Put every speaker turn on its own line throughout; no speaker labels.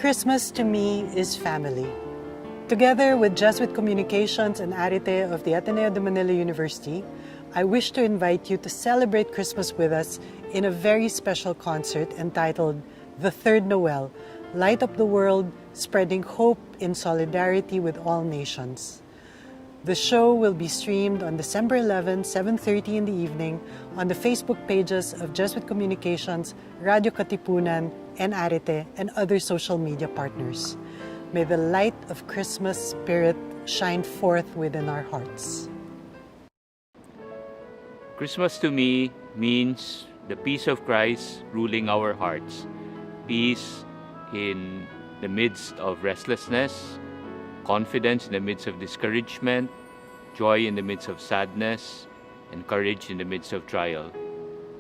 Christmas to me is family. Together with Jesuit Communications and Arete of the Ateneo de Manila University, I wish to invite you to celebrate Christmas with us in a very special concert entitled The Third Noel, Light Up the World, Spreading Hope in Solidarity with All Nations. The show will be streamed on December 11, 7:30 in the evening on the Facebook pages of Jesuit Communications, Radio Katipunan, and Arete, and other social media partners. May the light of Christmas spirit shine forth within our hearts.
Christmas to me means the peace of Christ ruling our hearts. Peace in the midst of restlessness, confidence in the midst of discouragement, joy in the midst of sadness, and courage in the midst of trial.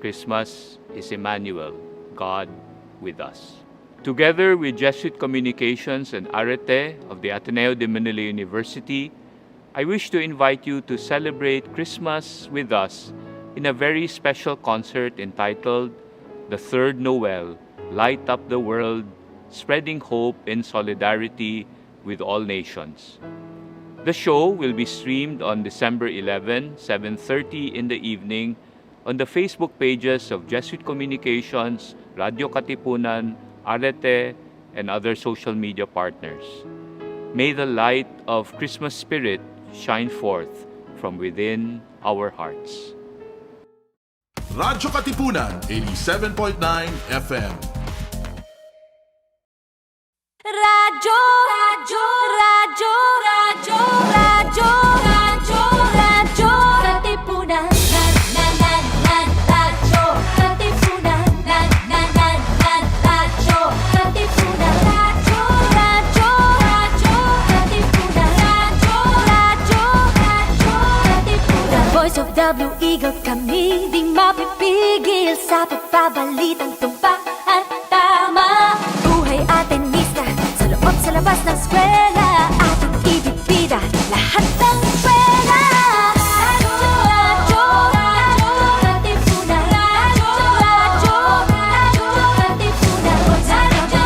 Christmas is Emmanuel, God with us. Together with Jesuit Communications and Arete of the Ateneo de Manila University, I wish to invite you to celebrate Christmas with us in a very special concert entitled The Third Noel, Light Up the World, Spreading Hope in Solidarity with All Nations. The show will be streamed on December 11, 7:30 in the evening on the Facebook pages of Jesuit Communications, Radio Katipunan, Arete, and other social media partners. May the light of Christmas spirit shine forth from within our hearts.
Radyo Katipunan, 87.9 FM.
Radyo, radyo, radyo, radyo, radyo, radyo, radyo, Katipunan, radyo, Katipunan, radyo, Katipunan, radyo, radyo, radyo, Katipunan, radyo, Katipunan. The voice of the Blue Eagle, kami di mapipigil sa pagbabalitang tumpak at tama. Buhay Atenista, sa loob sa labas ng eskwela, ating ibibida lahat ng eskwela. Radyo, radyo, radyo, Katipunan, radyo, radyo, radyo, Katipunan, radyo,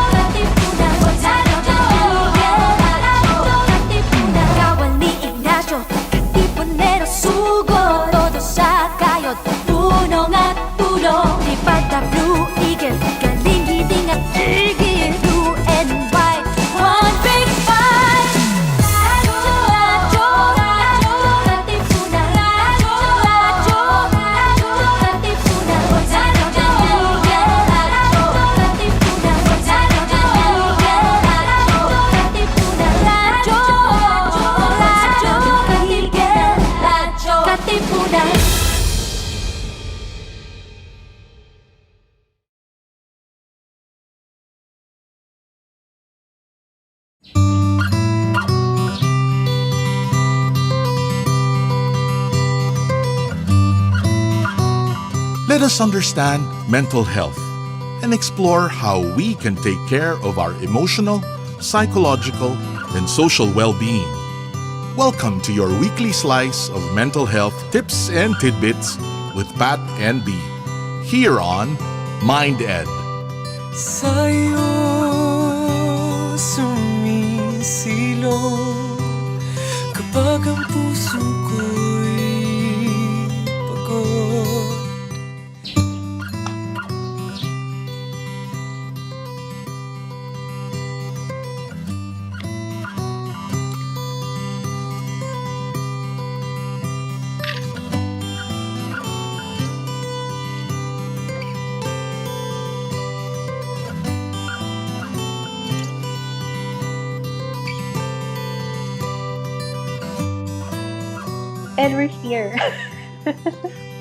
Katipunan, radyo, Katipunan. Kawal ni Ignacio, Katipunero sugo, todo sa kayod, tunong at tulong. Lipad na Blue Eagle, galing giting at tigil, blue and white, one big fight. Radyo, radyo, radyo, Katipunan, radyo, radyo, radyo, Katipunan, radyo, Katipunan, radyo, Katipunan, radyo, Katipunan.
Let us understand mental health and explore how we can take care of our emotional, psychological, and social well-being. Welcome to your weekly slice of mental health tips and tidbits with Pat and B, here on MindEd.
Sa'yo sumisilong kapag ang puso ko'y pagod.
And we're here.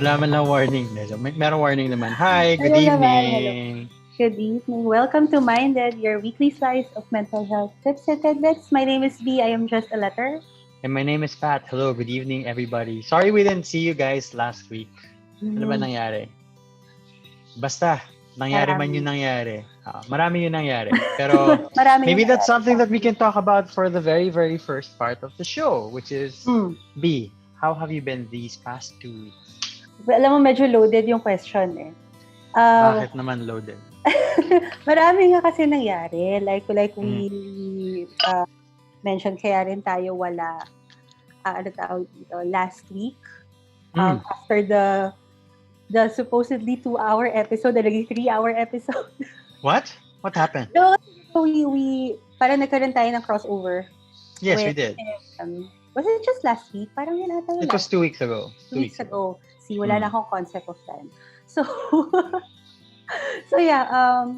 Wala man lang warning. Merong warning naman. Hi, good evening.
Good evening. Welcome to MindEd, your weekly slice of mental health tips and tidbits. My name is B. I am just a letter.
And my name is Pat. Hello, good evening, everybody. Sorry we didn't see you guys last week. Ano ba nangyari? Basta, nangyari man yung nangyari. Marami yung nangyari. Pero maybe that's something that we can talk about for the very, very first part of the show, which is B. How have you been these past 2 weeks?
Well, alam mo, medyo loaded yung question eh.
Bakit naman loaded?
Marami nga kasi nangyari. Like we mentioned, kaya rin tayo wala, ano tawag dito, last week. After the supposedly 2-hour episode, na naging 3-hour episode.
What? What happened?
No, we parang nagkaroon tayo ng crossover.
Yes, we did.
Was it just last week? Parang yun ata yun.
It was 2 weeks ago.
2 weeks ago. See, wala na akong concept of time. So, yeah,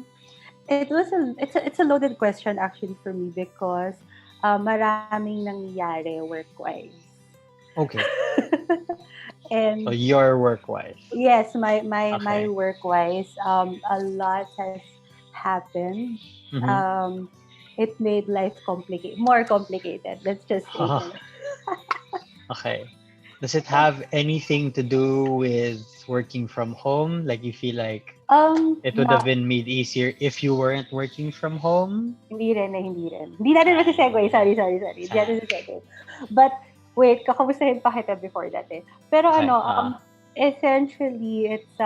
it's a loaded question actually for me because maraming nangyayari work-wise.
Okay.
And
so your work-wise.
Yes, my work-wise. A lot has happened. It made life more complicated. Let's just say that.
Okay. Does it have anything to do with working from home? Like you feel like it would have been made easier if you weren't working from home?
Hindi rin. Hindi natin masisegue. Sorry. Hindi natin masisegue. But wait, kakamustahin pa kita before that eh. Pero
okay.
Essentially, it's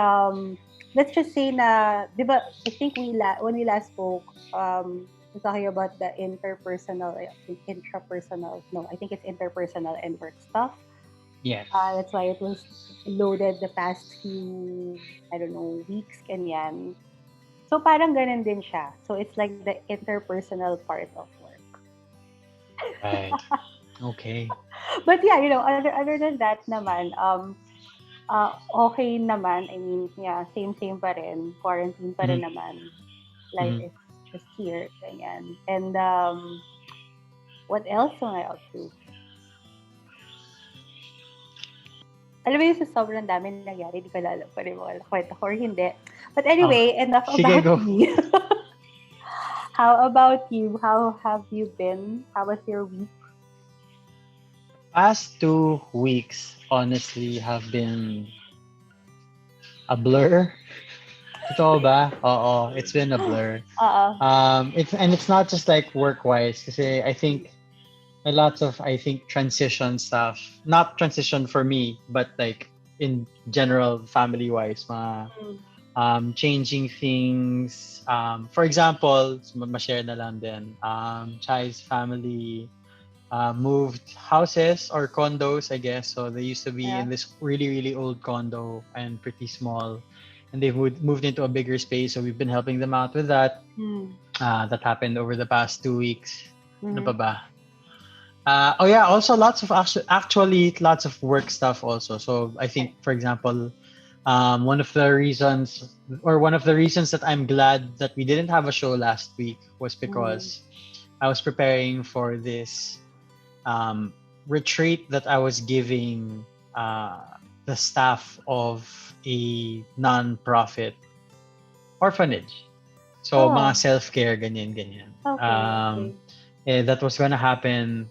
let's just say na, di ba, I think when we last spoke, we're talking about the interpersonal, I think it's interpersonal and work stuff.
Yes.
That's why it was loaded the past few, I don't know, weeks, kanyan. So parang ganun din siya. So it's like the interpersonal part of work.
Right. Okay.
But yeah, other than that naman, okay naman. I mean, yeah, same pa rin. Quarantine pa rin naman. Life is just here, ganyan. And what else am I up to? Alam mo yung sa sobrang dami nangyari, di ko alam pa rin mga kwento ko or hindi. But anyway, enough about me. How about you? How have you been? How was your week?
Past 2 weeks, honestly, have been a blur. Totoo ba? Oo, it's been a blur. It's not just like work-wise kasi I think lots of transition stuff. Not transition for me, but like in general, family-wise, changing things. For example, ma-share na lang din. Chai's family moved houses or condos, I guess. So they used to be in this really, really old condo and pretty small. And they've moved into a bigger space. So we've been helping them out with that. That happened over the past 2 weeks. Ano pa ba? Also lots of work stuff also. So I think, for example, one of the reasons that I'm glad that we didn't have a show last week was because I was preparing for this retreat that I was giving the staff of a non-profit orphanage. So mga self-care, ganyan.
Okay.
That was gonna happen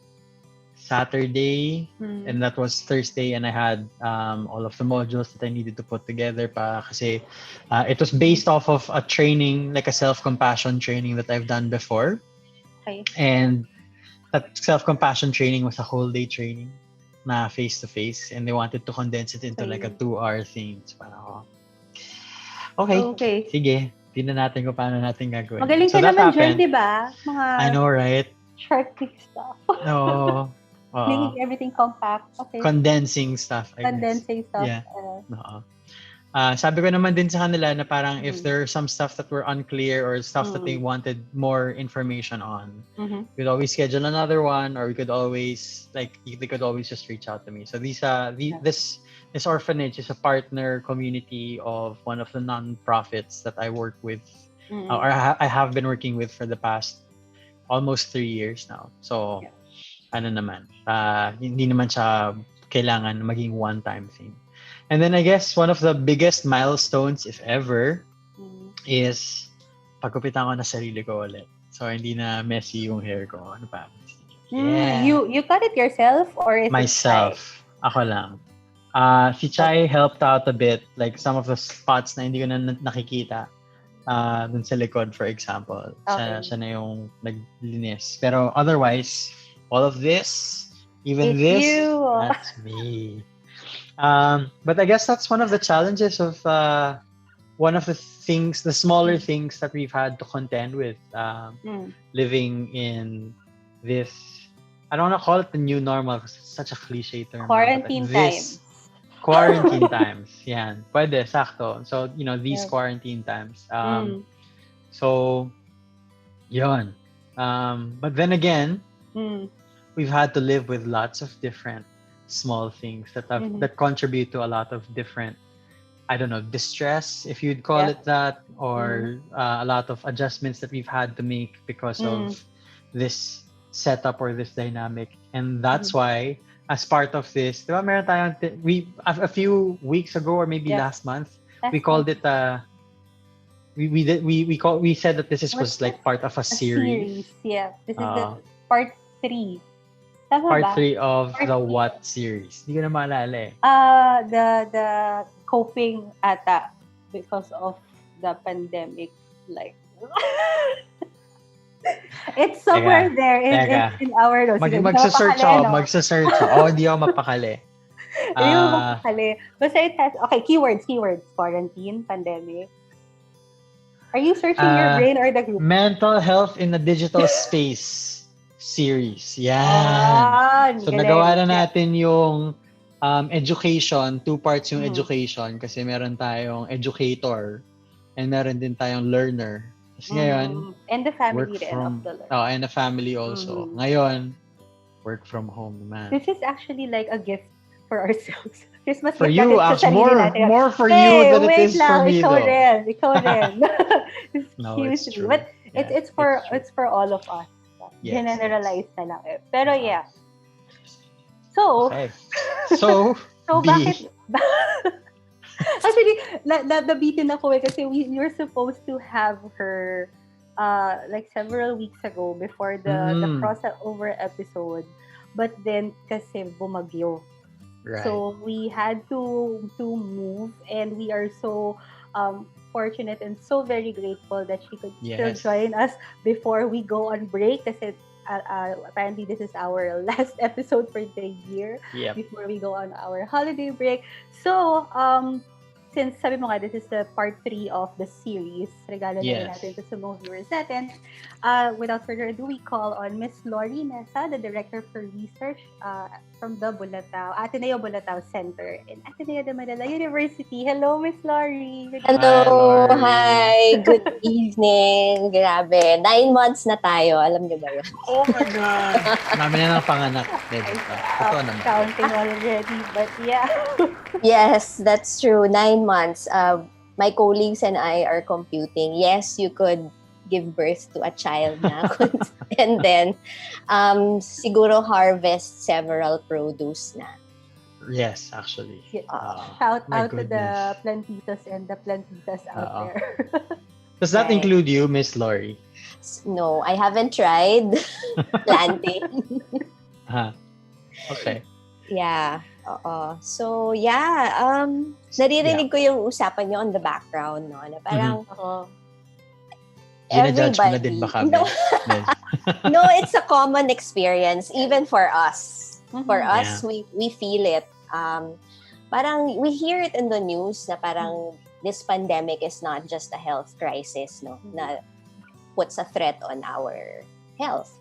Saturday and that was Thursday, and I had all of the modules that I needed to put together kasi it was based off of a training, like a self-compassion training that I've done before.
Okay.
And that self-compassion training was a whole day training na face-to-face, and they wanted to condense it into like a 2-hour thing. So parang okay. Sige, tingnan natin kung paano natin gagawin.
Magaling ka naman dyan, di ba?
I know, right?
Short quick stuff.
No.
Making everything compact. Okay.
Condensing stuff.
Yeah.
Sabi ko naman din sa kanila na parang if there are some stuff that were unclear or stuff that they wanted more information on, we could always schedule another one, or we could always they could always just reach out to me. So this orphanage is a partner community of one of the non-profits that I work with, or I have been working with for the past almost 3 years now. So ano naman, hindi naman siya kailangan maging one-time thing. And then I guess one of the biggest milestones, if ever, is pagkupitan ko na sarili ko ulit. So hindi na messy yung hair ko. Ano pa?
Yeah. You cut it yourself or is
myself? Ako lang. Si Chai helped out a bit, like some of the spots na hindi ko na nakikita. Dun sa likod, for example. Siya na yung naglinis. Pero otherwise, all of this, even
it's
this,
you.
That's me. But I guess that's one of the challenges of one of the things, the smaller things that we've had to contend with living in this, I don't want to call it the new normal because it's such a cliche term.
Quarantine
this quarantine times. Yan. Pwede, sakto. So, these quarantine times. So, yon. But then again, we've had to live with lots of different small things that that contribute to a lot of different, I don't know, distress, if you'd call it that, or a lot of adjustments that we've had to make because of this setup or this dynamic. And that's why, as part of this, diba, meron tayong a few weeks ago or maybe last month, we called it we said that this was like part of a series.
Yeah, this is the part 3. Tama
Part
ba?
3 of
Part
the
three.
what series? Hindi ko na maalala eh.
The coping ata because of the pandemic, like it's somewhere there in our notes.
Magsa-search ako, Oh, hindi ako mapakali.
Yung mapakali. Basta it has, okay, keywords, quarantine, pandemic. Are you searching your brain or the group?
Mental health in the digital space series. Yan. So, nagawa na natin yung education, 2 parts yung education kasi meron tayong educator and meron din tayong learner. Kasi ngayon,
and the family
work
rin
from,
of the learner.
and the family also. Ngayon, work from home naman.
This is actually like a gift for ourselves. Christmas
For
gift
you,
natin sa sarili natin.
more for you than it is for me though.
Ikaw rin.
No, it's true.
But it's for all of us.
Yes,
Generalize na lang eh. Pero yeah. So,
okay. So
bakit actually, nabitin ako eh kasi we were supposed to have her like several weeks ago before the crossover episode. But then kasi bumagyo.
Right.
So we had to move, and we are so fortunate and so very grateful that she could still join us before we go on break. Kasi apparently this is our last episode for the year before we go on our holiday break. So since sabi mo nga, this is the part 3 of the series, regalo na natin ito sa mga viewers natin. Without further ado, we call on Miss Laurie Mesa, the Director for Research from the Ateneo Bulatao Center in Ateneo de Manila University. Hello, Miss Laurie.
Hello, hi, good evening. Grabe, 9 months na tayo. Alam niyo ba yun?
Oh my God! Namin na ng panganak. Ito naman.
Counting already, but yeah.
Yes, that's true. 9 months. My colleagues and I are computing. Yes, you could give birth to a child na. And then, siguro harvest several produce na.
Yes, actually.
Shout out to the plantitas and the plantitas out there.
Does that include you, Miss Laurie?
No, I haven't tried planting.
Okay.
Yeah. So, naririnig ko yung usapan nyo on the background, no? Na parang,
Ginajudge mo na din ba kami?
No, it's a common experience, even for us. For us, we feel it. Parang, we hear it in the news na parang this pandemic is not just a health crisis, no? Na puts a threat on our health.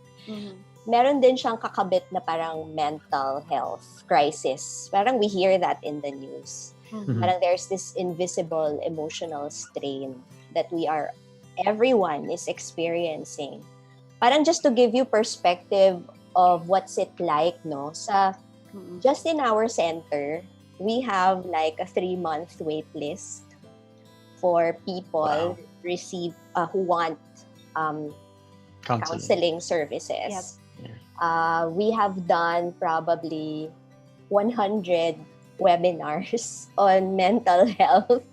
Meron din siyang kakabit na parang mental health crisis. Parang we hear that in the news. Parang there's this invisible emotional strain that everyone is experiencing. Parang just to give you perspective of what's it like, no? Just in our center, we have like a 3-month wait list for people who want counseling services. We have done probably 100 webinars on mental health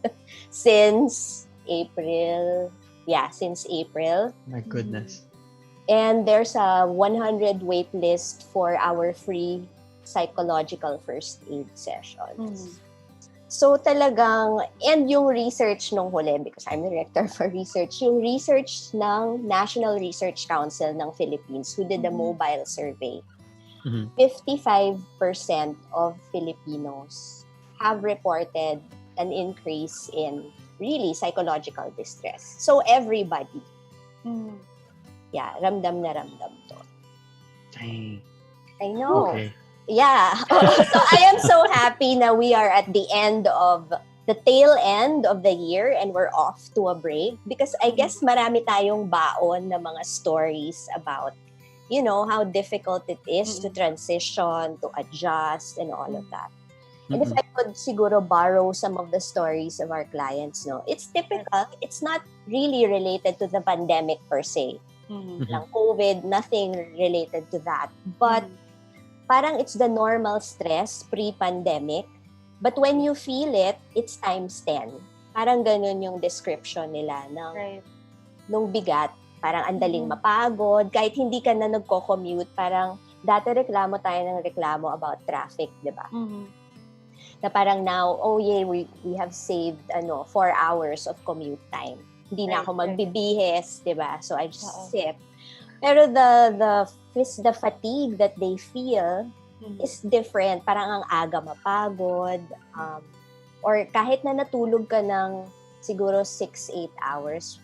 since April. Since April.
My goodness.
And there's a 100 wait list for our free psychological first aid sessions. So talagang, and yung research nung huli, because I'm the director for research, yung research ng National Research Council ng Philippines who did a mobile survey, 55% of Filipinos have reported an increase in really psychological distress. So everybody,
Mm.
yeah, ramdam na ramdam to.
Dang.
I know.
Okay.
Yeah. So I am so happy na we are at the end of the tail end of the year and we're off to a break because I guess marami tayong baon na mga stories about, how difficult it is to transition, to adjust, and all of that. And if I could siguro borrow some of the stories of our clients, it's typical. It's not really related to the pandemic per se. Lang COVID, nothing related to that. But parang it's the normal stress pre-pandemic. But when you feel it, it's times 10. Parang ganun yung description nila nung bigat. Parang andaling mapagod. Kahit hindi ka na nagko-commute, parang dati reklamo tayo ng reklamo about traffic, di ba? Na parang now, we have saved 4 hours of commute time. Hindi na ako magbibihes, di ba? So I just sip. Pero the fatigue that they feel is different. Parang ang aga mapagod. Or kahit na natulog ka ng siguro 6-8 hours,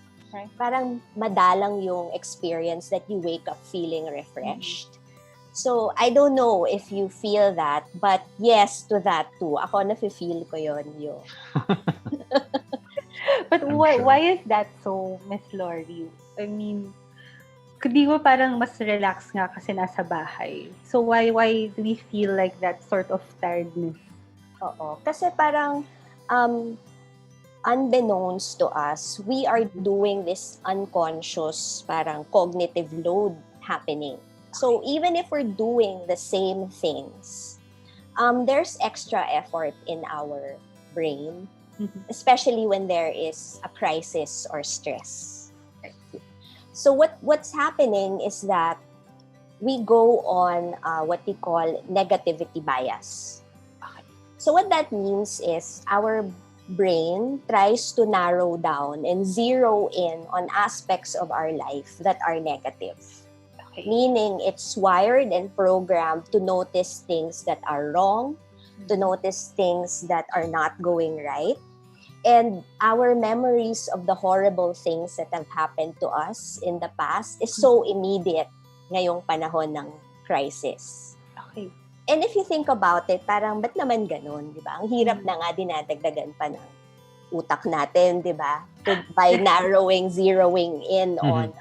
parang madalang yung experience that you wake up feeling refreshed. So, I don't know if you feel that, but yes to that too. Ako nafe-feel ko yun.
But why is that so, Miss Laurie? I mean, di ba parang mas relax nga kasi nasa bahay? So why do we feel like that sort of tiredness?
Oo. Kasi parang unbeknownst to us, we are doing this unconscious parang cognitive load happening. So even if we're doing the same things, there's extra effort in our brain, especially when there is a crisis or stress. So what's happening is that we go on what we call negativity bias. So what that means is our brain tries to narrow down and zero in on aspects of our life that are negative. Meaning it's wired and programmed to notice things that are wrong, to notice things that are not going right. And our memories of the horrible things that have happened to us in the past is so immediate ngayong panahon ng crisis.
Okay.
And if you think about it, parang ba't naman ganun, di ba? Ang hirap na nga dinadagdagan pa ng utak natin, di ba? By narrowing, zeroing in on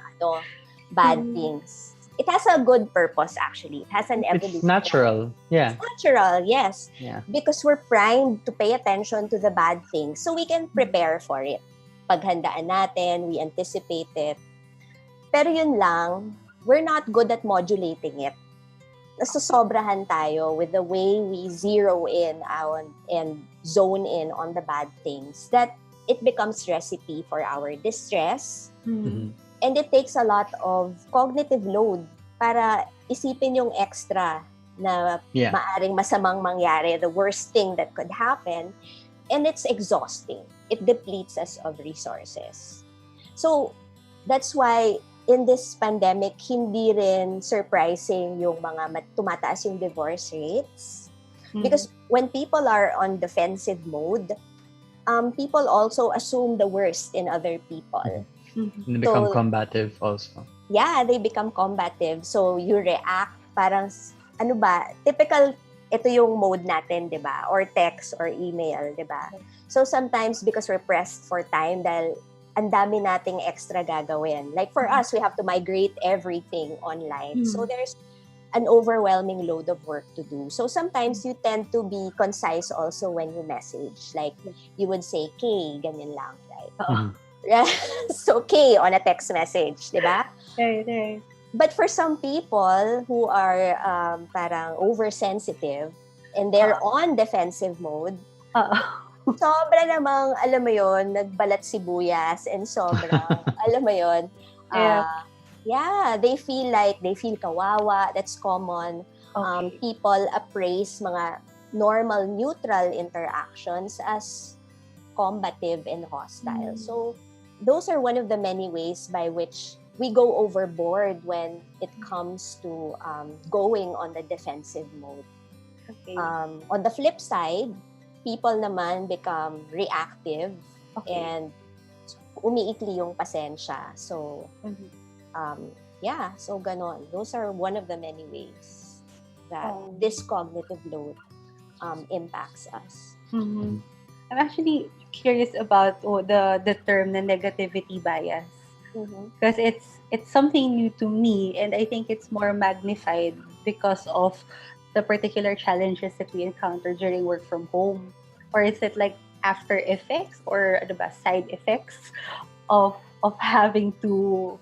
bad things. It has a good purpose, actually. It has an evolution.
It's natural. Yeah.
It's natural, yes.
Yeah.
Because we're primed to pay attention to the bad things so we can prepare for it. Paghandaan natin, we anticipate it. Pero yun lang, we're not good at modulating it. Nasosobrahan tayo with the way we zero in and zone in on the bad things that it becomes recipe for our distress. And it takes a lot of cognitive load para isipin yung extra na maaring masamang mangyari, the worst thing that could happen. And it's exhausting. It depletes us of resources. So, that's why in this pandemic, hindi rin surprising yung mga tumataas yung divorce rates. Because when people are on defensive mode, people also assume the worst in other people.
They become combative also.
Yeah, they become combative. So, you react parang, typical, ito yung mode natin, di ba? Or text or email, di ba? So, sometimes because we're pressed for time dahil ang dami nating extra gagawin. Like for us, we have to migrate everything online. So, there's an overwhelming load of work to do. So, sometimes you tend to be concise also when you message. Like, you would say, K, ganyan lang, right? It's okay on a text message, di ba?
Right.
But for some people who are parang oversensitive and they're on defensive mode, sobra namang, alam mo yon, nagbalat sibuyas and sobrang, alam mo yon, they feel kawawa. That's common. People appraise mga normal, neutral interactions as combative and hostile. So, those are one of the many ways by which we go overboard when it comes to going on the defensive mode. On the flip side, people naman become reactive
Okay.
and umiikli yung pasensya. So, yeah, so ganon. Those are one of the many ways that this cognitive load impacts us.
I'm actually curious about the term na negativity bias, because it's something new to me, and I think it's more magnified because of the particular challenges that we encounter during work from home. Or is it like after effects or ano ba, side effects of having to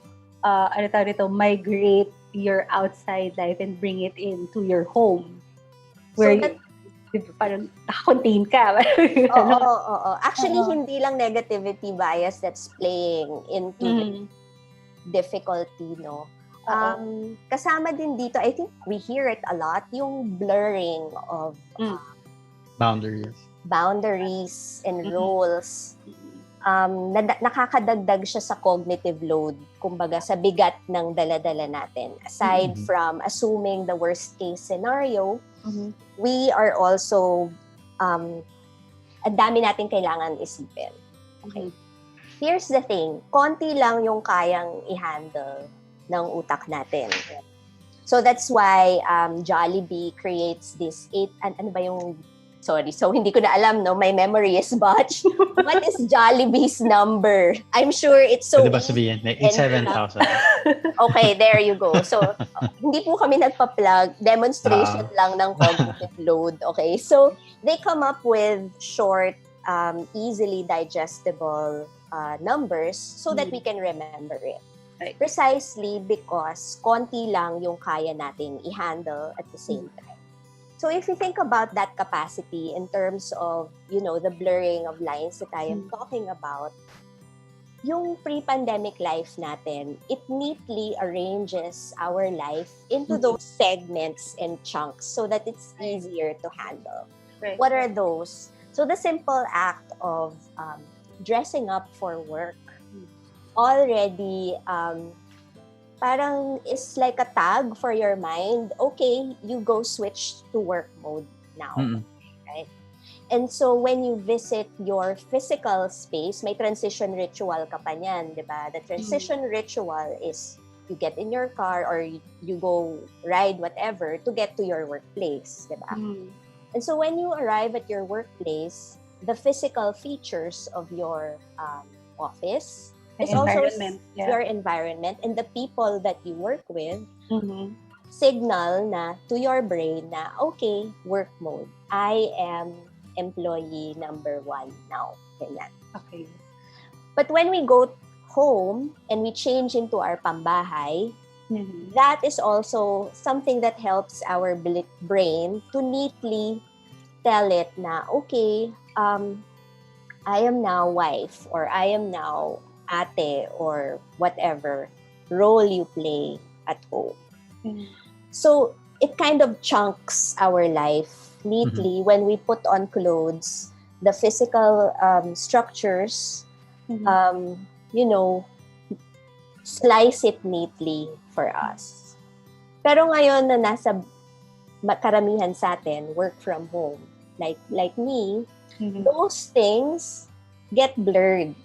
migrate your outside life and bring it into your home, where parang naka-contain ka.
Oo. Actually, hindi lang negativity bias that's playing into the difficulty, no? Kasama din dito, I think we hear it a lot, yung blurring of boundaries and roles. Nakakadagdag siya sa cognitive load, kumbaga sa bigat ng dala-dala natin. Aside from assuming the worst case scenario, we are also, ang dami natin kailangan isipin. Okay. Here's the thing, konti lang yung kayang i-handle ng utak natin. So that's why Jollibee creates this sorry, so hindi ko na alam, no? My memory is botched. What is Jollibee's number? I'm sure it's so...
Pwede ba sabihin? 87,000.
Okay, there you go. So, hindi po kami nagpa-plug. Demonstration lang ng cognitive load. Okay, so they come up with short, easily digestible numbers so that we can remember it.
Right.
Precisely because konti lang yung kaya nating i-handle at the same time. So if you think about that capacity in terms of, the blurring of lines that I am talking about, yung pre-pandemic life natin, it neatly arranges our life into those segments and chunks so that it's easier to handle.
Right.
What are those? So the simple act of dressing up for work already parang is like a tag for your mind. Okay, you go switch to work mode now. Right? And so when you visit your physical space, may transition ritual ka pa niyan, di ba? The transition ritual is you get in your car or you go ride whatever to get to your workplace, di ba? And so when you arrive at your workplace, the physical features of your office is also your environment, and the people that you work with signal na to your brain na, okay, work mode. I am employee number 1 now. Ganyan.
Okay.
But when we go home and we change into our pambahay, that is also something that helps our brain to neatly tell it na, okay, I am now wife, or I am now ate, or whatever role you play at home. So it kind of chunks our life neatly when we put on clothes, the physical structures, slice it neatly for us. Pero ngayon na nasa karamihan sa atin, work from home, like me, those things get blurred.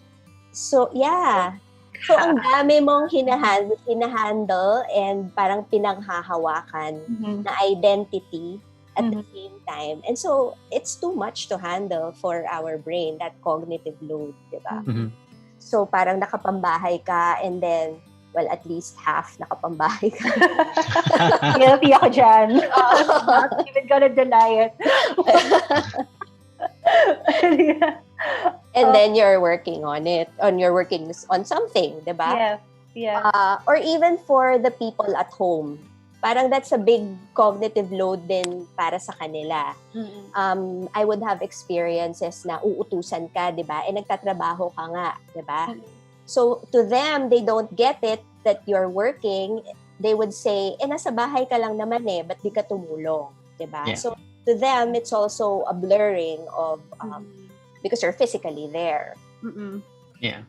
So, yeah. So, ang dami mong hinahandle and parang pinanghahawakan na identity at the same time. And so, it's too much to handle for our brain, that cognitive load, di ba? So, parang nakapambahay ka and then, well, at least half nakapambahay ka.
Guilty ako dyan. Not even gonna deny it.
And then you're working on it, you're working on something, diba?
Yeah.
Or even for the people at home, parang that's a big cognitive load din para sa kanila. I would have experiences na uutusan ka, diba? Nagtatrabaho ka nga, diba? So to them, they don't get it that you're working. They would say, nasa bahay ka lang naman ba't di ka tumulong, diba?
Yeah.
So to them, it's also a blurring of because you're physically there.
Yeah.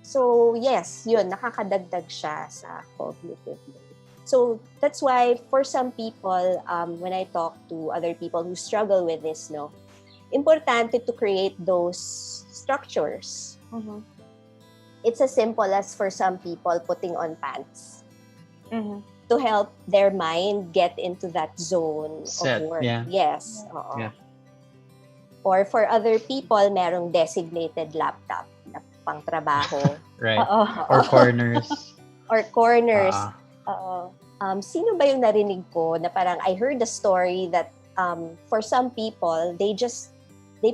So, yes, yun, nakakadagdag siya sa cognitive load. So, that's why for some people, when I talk to other people who struggle with this, importante to create those structures. It's as simple as for some people putting on pants to help their mind get into that zone
Set,
of work.
yeah.
Yes. Oo.
Yeah.
Or for other people, merong designated laptop na pang trabaho.
Right.
Oo.
Or corners.
Or corners.
Ah.
Oo. Sino ba yung narinig ko na parang I heard the story that for some people, they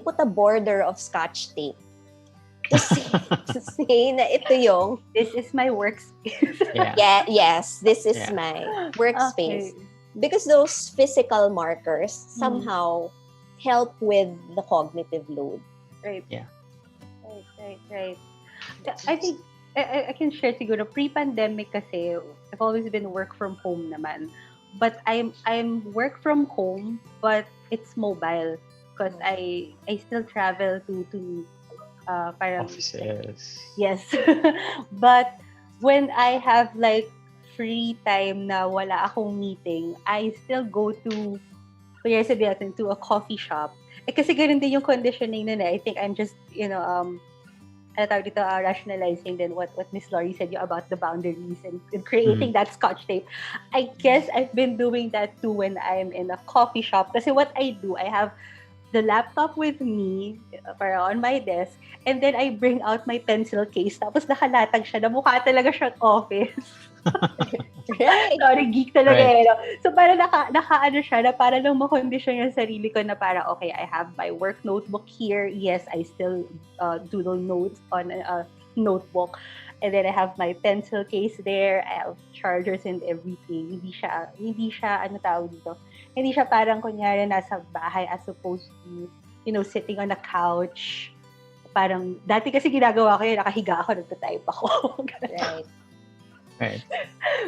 put a border of scotch tape to say na ito yung
This is my workspace.
yes, this is
Yeah.
my workspace.
Okay.
Because those physical markers somehow help with the cognitive load.
Right.
Yeah.
Right. I think I can share siguro pre-pandemic kasi I've always been work from home naman. But I'm work from home but it's mobile because I still travel to parang
Offices.
yes. But when I have like free time na wala akong meeting, I still go to kuya sabi natin to a coffee shop. Kasi ganun din yung conditioning nun eh. I think I'm just, rationalizing then what Miss Laurie said about the boundaries and creating that scotch tape. I guess I've been doing that too when I'm in a coffee shop. Kasi what I do, I have the laptop with me para on my desk and then I bring out my pencil case tapos nakalatag siya na mukha talaga siyang office.
Right.
Sorry, geek talaga eh. No? So para naka-ano siya na para lang makondisyon yung sarili ko na para okay, I have my work notebook here. Yes, I still doodle notes on a notebook. And then I have my pencil case there. I have chargers and everything. Hindi siya ano tawag dito. Hindi siya parang kunyari nasa bahay as opposed to, sitting on a couch. Parang, dati kasi ginagawa ko yun, nakahiga ako, nagtatype ako.
Right.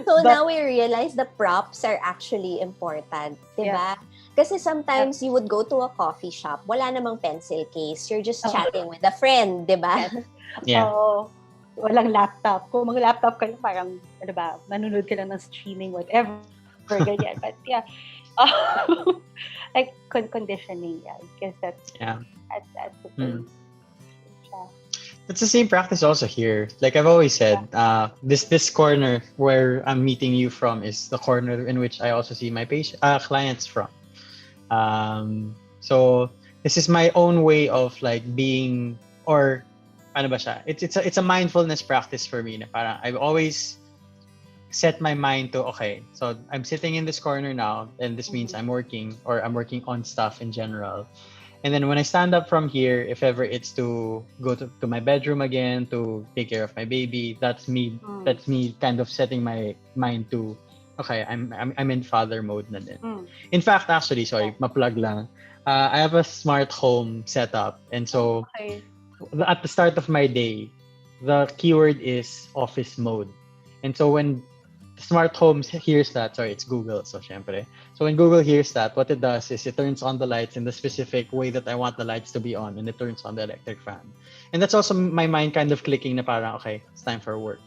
So now we realize the props are actually important, diba? Kasi sometimes you would go to a coffee shop, wala namang pencil case, you're just chatting with a friend, diba?
Yeah.
Walang laptop. Kung mag-laptop ka lang, parang, manunod ka lang ng streaming, whatever, ganyan. But yeah, like conditioning, I guess that's the thing.
It's the same practice also here. Like I've always said, this corner where I'm meeting you from is the corner in which I also see my clients from. So this is my own way of like being, or ano ba siya? It's a mindfulness practice for me. Na parang I've always set my mind to, okay, so I'm sitting in this corner now, and this means I'm working, or I'm working on stuff in general. And then when I stand up from here, if ever it's to go to my bedroom again to take care of my baby, that's me. That's me kind of setting my mind to, okay, I'm in father mode na din. In fact, actually, sorry, ma-plug lang. I have a smart home setup, and so at the start of my day, the keyword is office mode. And so when smart home hears that, sorry, it's Google, so syempre. So when Google hears that, what it does is it turns on the lights in the specific way that I want the lights to be on, and it turns on the electric fan. And that's also my mind kind of clicking na parang, okay, it's time for work.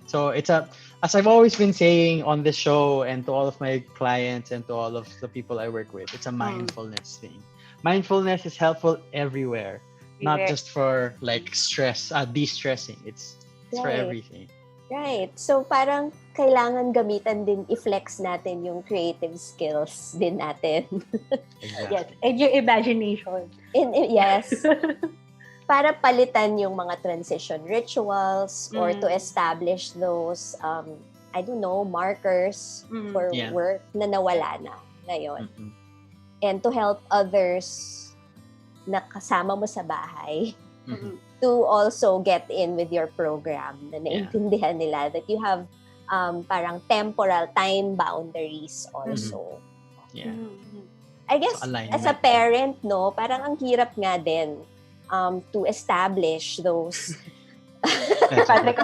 So it's as I've always been saying on this show and to all of my clients and to all of the people I work with, it's a mindfulness thing. Mindfulness is helpful everywhere, not just for like stress, de-stressing. It's for everything.
Right. So parang kailangan gamitan din, i-flex natin yung creative skills din natin.
Exactly.
Yes, and your imagination.
Yes. Para palitan yung mga transition rituals or to establish those, I don't know, markers for work na nawala na ngayon. And to help others na kasama mo sa bahay to also get in with your program na naintindihan nila that you have parang temporal time boundaries also.
Yeah.
I guess
So,
as a parent, no, parang ang hirap nga din to establish those
Patrick,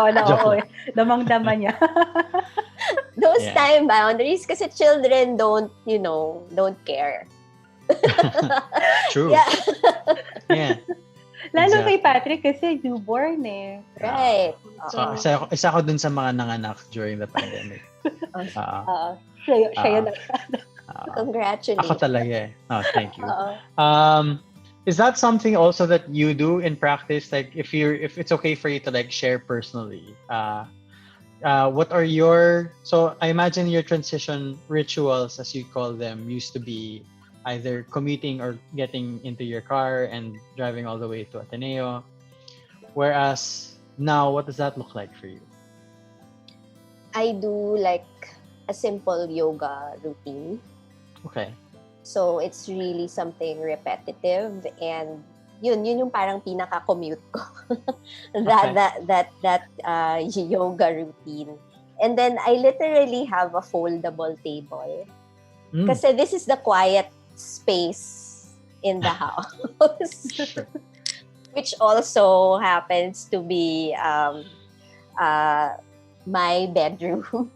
damang-dama niya.
those time boundaries kasi children don't care.
True.
Yeah.
Yeah.
Lalo kay Patrick kasi newborn eh.
Right.
So, isa ako dun sa mga nanganak during the pandemic.
Siya yun.
Congratulations.
Ako talaga eh. Oh, thank you. Is that something also that you do in practice? Like if it's okay for you to like share personally, what are your, so I imagine your transition rituals, as you call them, used to be either commuting or getting into your car and driving all the way to Ateneo. Whereas now, what does that look like for you?
I do like a simple yoga routine.
Okay.
So it's really something repetitive, and yun yung parang pinaka-commute ko. that yoga routine. And then I literally have a foldable table. Kasi this is the quiet space in the house.
Sure.
Which also happens to be my bedroom.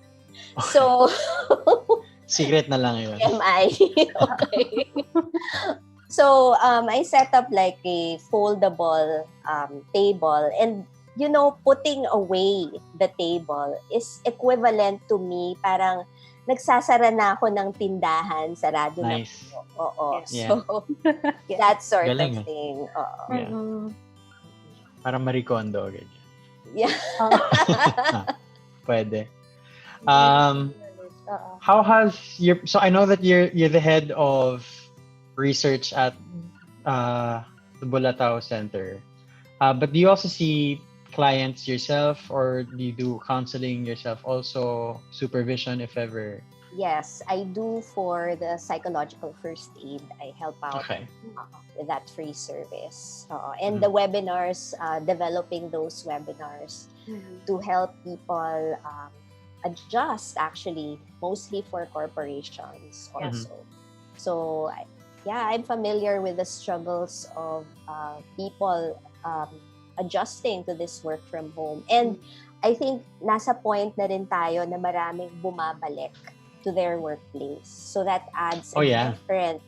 So
secret na lang yun.
MI. Okay. So I set up like a foldable table, and putting away the table is equivalent to me parang nagsasara na ako ng tindahan, sarado
Nice.
na po. Oo.
Yeah.
So that sort
Galing,
of thing. Oo.
Yeah. Parang Marie Kondo. Ganyan.
Yeah.
Pwede. How has so I know that you're the head of research at the Bulatao Center, but do you also see clients yourself, or do you do counseling yourself also, supervision if ever?
Yes, I do for the psychological first aid. I help out with that free service. And the webinars, developing those webinars to help people adjust, actually, mostly for corporations also. So, I'm familiar with the struggles of people adjusting to this work from home. And I think nasa point na rin tayo na maraming bumabalik to their workplace. So that adds a different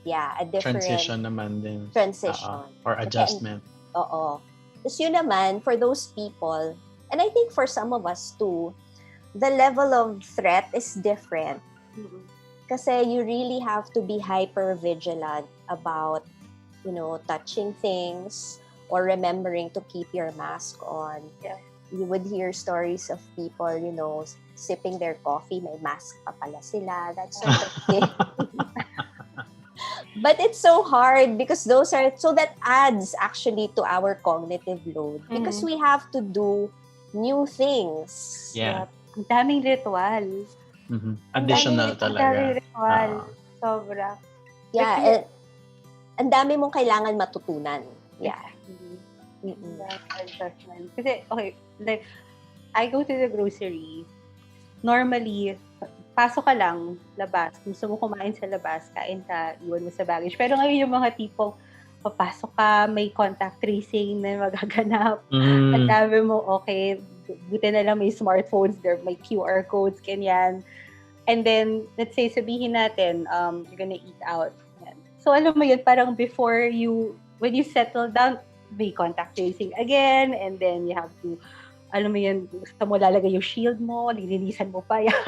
transition naman din.
Transition.
Or adjustment.
Oo. Tapos yun naman, for those people, and I think for some of us too, the level of threat is different. Kasi you really have to be hyper vigilant about, touching things or remembering to keep your mask on.
Yeah.
You would hear stories of people, sipping their coffee, may mask pa pala sila, that sort of thing. But it's so hard because so that adds actually to our cognitive load because we have to do new things.
Yeah.
Ang daming ritual.
Additional talaga.
Ang daming ritual. Sobra.
Yeah. Ang dami mong kailangan matutunan. Yeah.
Adjustment. Kasi, okay, like, I go to the grocery. Normally, pasok ka lang, labas. Gusto mo kumain sa labas, kain ka, iwan mo sa baggage. Pero ngayon yung mga tipong, papasok ka, may contact tracing na magaganap. Ang dami mo, okay, buti na lang may smartphones, there may QR codes, ganyan. And then, let's say, sabihin natin, you're gonna eat out. Yan. So, alam mo yun, parang when you settle down, may contact tracing again, and then you have to, alam mo yun, gusto mo lalagay yung shield mo, lilinisan mo pa yan.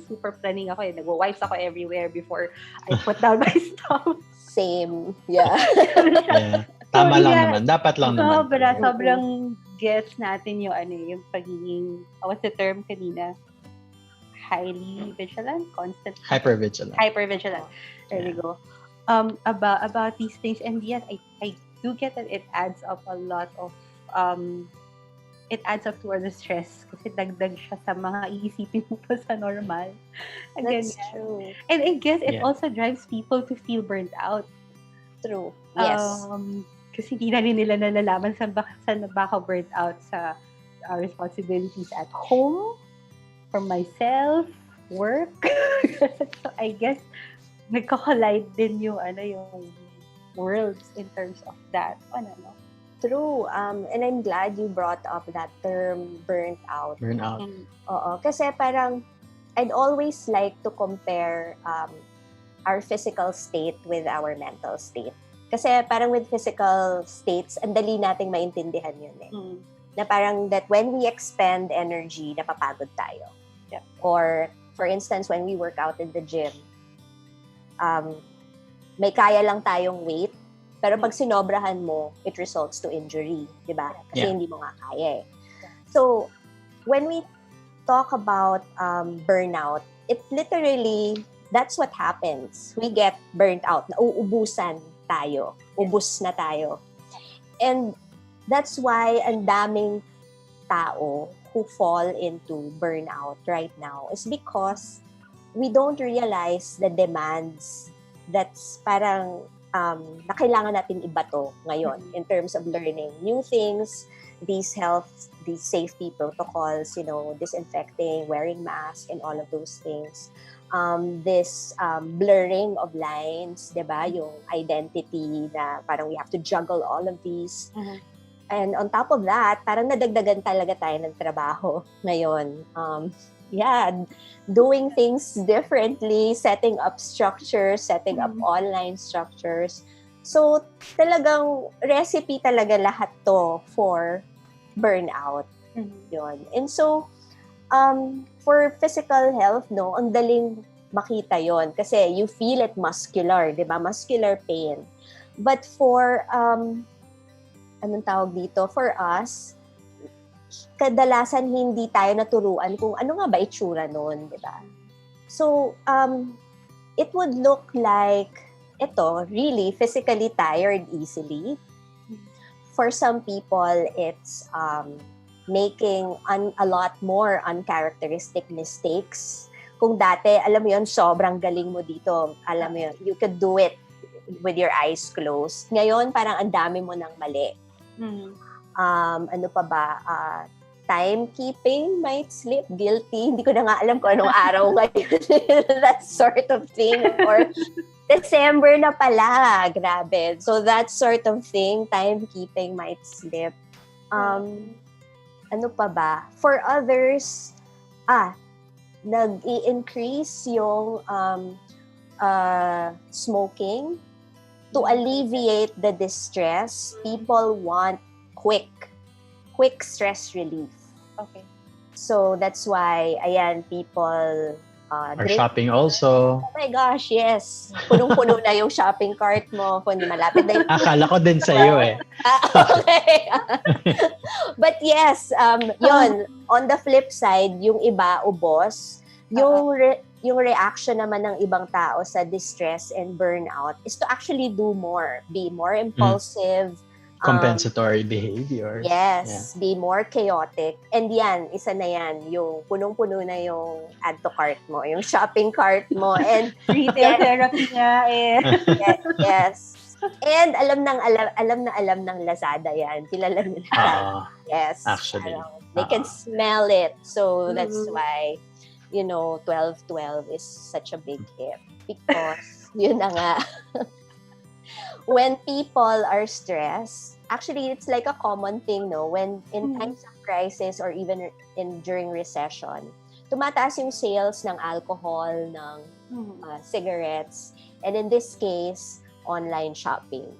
Super planning ako, nag-wipes ako everywhere before I put down my stuff.
Same. Yeah.
Yeah. Tama lang naman. Dapat lang naman.
Sobrang gets natin yung pagiging, what's the term kanina? Highly vigilant? Constant?
Hypervigilant.
There we go. About these things. And yes, I do get that it adds up a lot of, it adds up to the stress kasi dagdag siya sa mga iisipin mo pa sa normal.
That's true.
And I guess it also drives people to feel burnt out.
True. Yes.
Kasi hindi na rin nila nalalaman saan baka burnt out sa responsibilities at home, for myself, work. So I guess nagko-collide din yung worlds in terms of that.
True. And I'm glad you brought up that term, burnt out.
Burnout.
Oo. Kasi parang I'd always like to compare our physical state with our mental state. Kasi parang with physical states, ang dali nating maintindihan yun eh. Na parang that when we expend energy, napapagod tayo.
Yeah.
Or, for instance, when we work out in the gym, may kaya lang tayong weight, Pero pag sinobrahan mo, it results to injury, di ba? Kasi
Yeah.
hindi mo nga kaya eh. So, when we talk about burnout, it literally, that's what happens. We get burnt out. Nauubusan tayo. Ubus na tayo. And that's why ang daming tao who fall into burnout right now is because we don't realize the demands that's parang na kailangan natin ibato ngayon in terms of learning new things, these safety protocols, disinfecting, wearing masks, and all of those things. This blurring of lines, diba? Yung identity na parang we have to juggle all of these. And on top of that, parang nadagdagan talaga tayo ng trabaho ngayon. Doing things differently, setting up structures, setting up online structures. So, talagang recipe talaga lahat to for burnout. Yun. And so, for physical health, no, ang daling makita yon kasi you feel it muscular, di ba? Muscular pain. But for, anong tawag dito? For us, kadalasan hindi tayo naturuan kung ano nga ba itsura nun, di ba? So, it would look like, really physically tired easily. For some people, it's making a lot more uncharacteristic mistakes. Kung dati, alam mo yun, sobrang galing mo dito. Alam mo yun, you could do it with your eyes closed. Ngayon, parang ang dami mo ng mali. Ano pa ba? Timekeeping might slip, guilty. Hindi ko na nga alam kung anong araw ngayon. That sort of thing. Or December na pala. Grabe. So that sort of thing, timekeeping might slip. Ano pa ba? For others, nag-i-increase yung smoking. To alleviate the distress, people want quick stress relief.
Okay.
So that's why, people
Or
drink.
shopping also.
Oh my gosh, yes. Punong-puno na yung shopping cart mo. Kung malapit na yung...
Akala ko din sa'yo eh.
Okay. But yes, yun. On the flip side, yung iba, ubos. Yung reaction naman ng ibang tao sa distress and burnout is to actually do more. Be more impulsive.
Compensatory behavior.
Yes, be more chaotic. And yan, isa na yan, yung punong-puno na yung add to cart mo, yung shopping cart mo. And
Retail therapy nga eh.
yes. And alam ng Lazada yan. Kilala nila. Yes.
Actually.
They can smell it. So that's why, 12-12 is such a big hit. Because, yun na nga. When people are stressed, actually, it's like a common thing, no? When in times of crisis or even during recession, tumataas yung sales ng alcohol, ng cigarettes, and in this case, online shopping.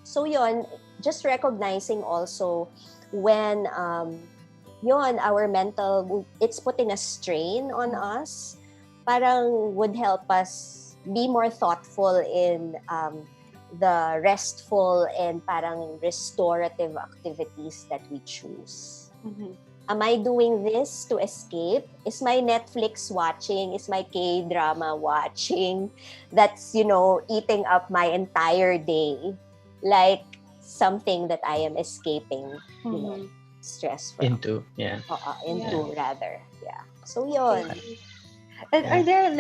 So yun, just recognizing also when our mental, it's putting a strain on us, parang would help us be more thoughtful in the restful and parang restorative activities that we choose. Am I doing this to escape? Is my Netflix watching? Is my K-drama watching? That's, eating up my entire day. Like something that I am escaping, stress from.
Into, yeah.
Rather. Yeah. So, yun.
And are there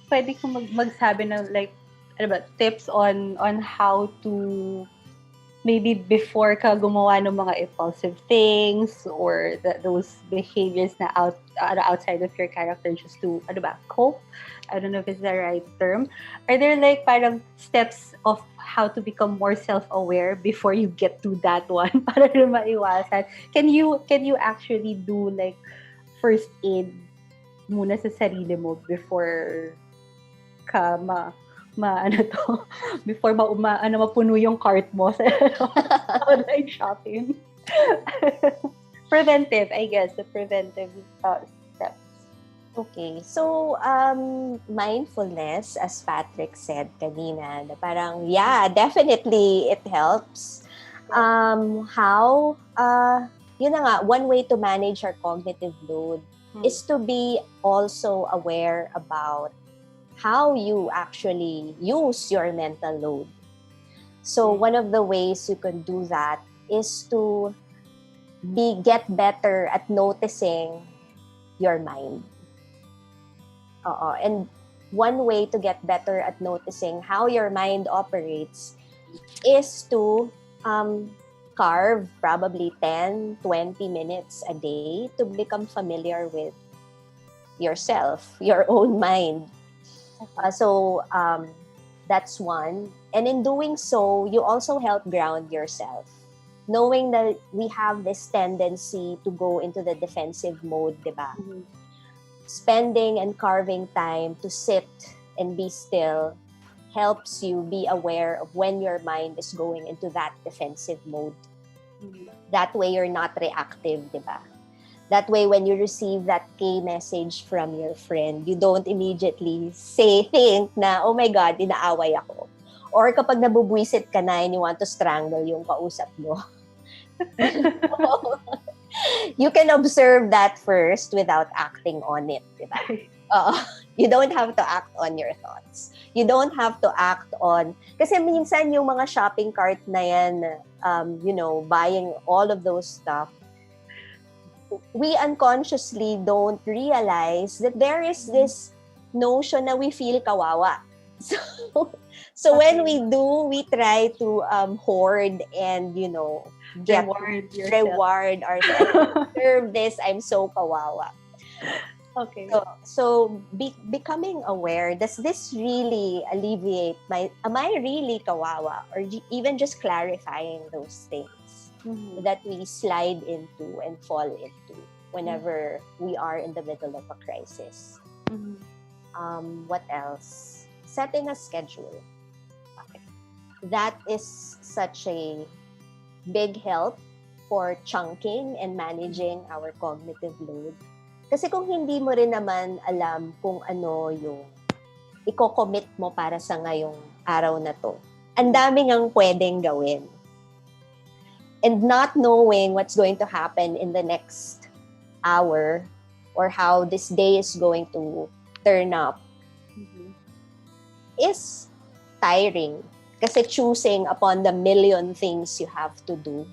pwede kong magsabi ng tips on how to maybe before ka gumawa ng mga impulsive things or those behaviors na outside of your character just to cope? I don't know if it's the right term. Are there parang steps of how to become more self-aware before you get to that one para na maiwasan? Can you actually do first aid muna sa sarili mo before ka before mapuno yung cart mo sa online shopping? Preventive, I guess, the preventive steps.
Okay. So, mindfulness, as Patrick said kanina, na parang, yeah, definitely it helps. How? Yun na nga, one way to manage our cognitive load is to be also aware about how you actually use your mental load. So, one of the ways you can do that is to get better at noticing your mind. And one way to get better at noticing how your mind operates is to carve probably 10, 20 minutes a day to become familiar with yourself, your own mind. So that's one. And in doing so, you also help ground yourself. Knowing that we have this tendency to go into the defensive mode, diba? Spending and carving time to sit and be still helps you be aware of when your mind is going into that defensive mode. That way you're not reactive, diba? That way when you receive that K message from your friend, you don't immediately think na, oh my God, inaaway ako. Or kapag nabubwisit ka na and you want to strangle yung kausap mo. You can observe that first without acting on it, diba? You don't have to act on your thoughts. You don't have to act on... Kasi minsan yung mga shopping cart na yan, buying all of those stuff, we unconsciously don't realize that there is this notion na we feel kawawa. So when we do, we try to hoard and, reward ourselves. Serve this, I'm so kawawa.
Okay.
So becoming aware, does this really alleviate am I really kawawa? Or even just clarifying those things that we slide into and fall into whenever we are in the middle of a crisis. What else? Setting a schedule. Okay. That is such a big help for chunking and managing our cognitive load. Kasi kung hindi mo rin naman alam kung ano yung i-commit mo para sa ngayong araw na to, ang daming ang pwedeng gawin. And not knowing what's going to happen in the next hour or how this day is going to turn up is tiring. Kasi choosing upon the million things you have to do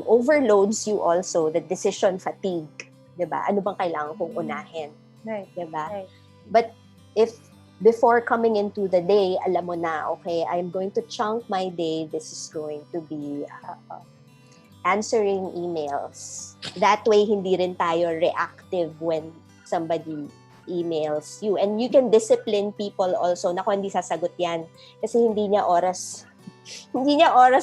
overloads you also, the decision fatigue. Diba? Ano bang kailangan kong unahin?
Right.
Diba?
Right.
But if before coming into the day, alam mo na, okay, I'm going to chunk my day. This is going to be answering emails. That way, hindi rin tayo reactive when somebody emails you. And you can discipline people also na kung hindi sasagot yan. Kasi hindi niya oras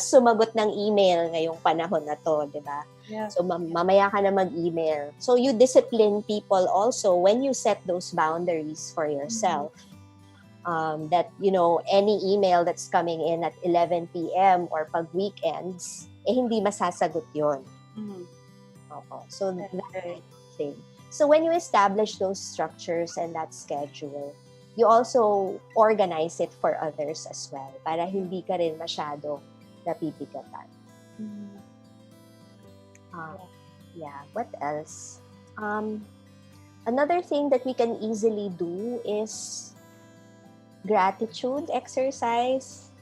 sumagot ng email ngayong panahon na to, di ba?
Yeah.
So mamaya ka na mag-email. So you discipline people also when you set those boundaries for yourself. That, any email that's coming in at 11 p.m. or pag weekends, hindi masasagot yun. So that kind of thing. So when you establish those structures and that schedule, you also organize it for others as well para hindi ka rin masyado napipigatan. What else? Another thing that we can easily do is gratitude exercise.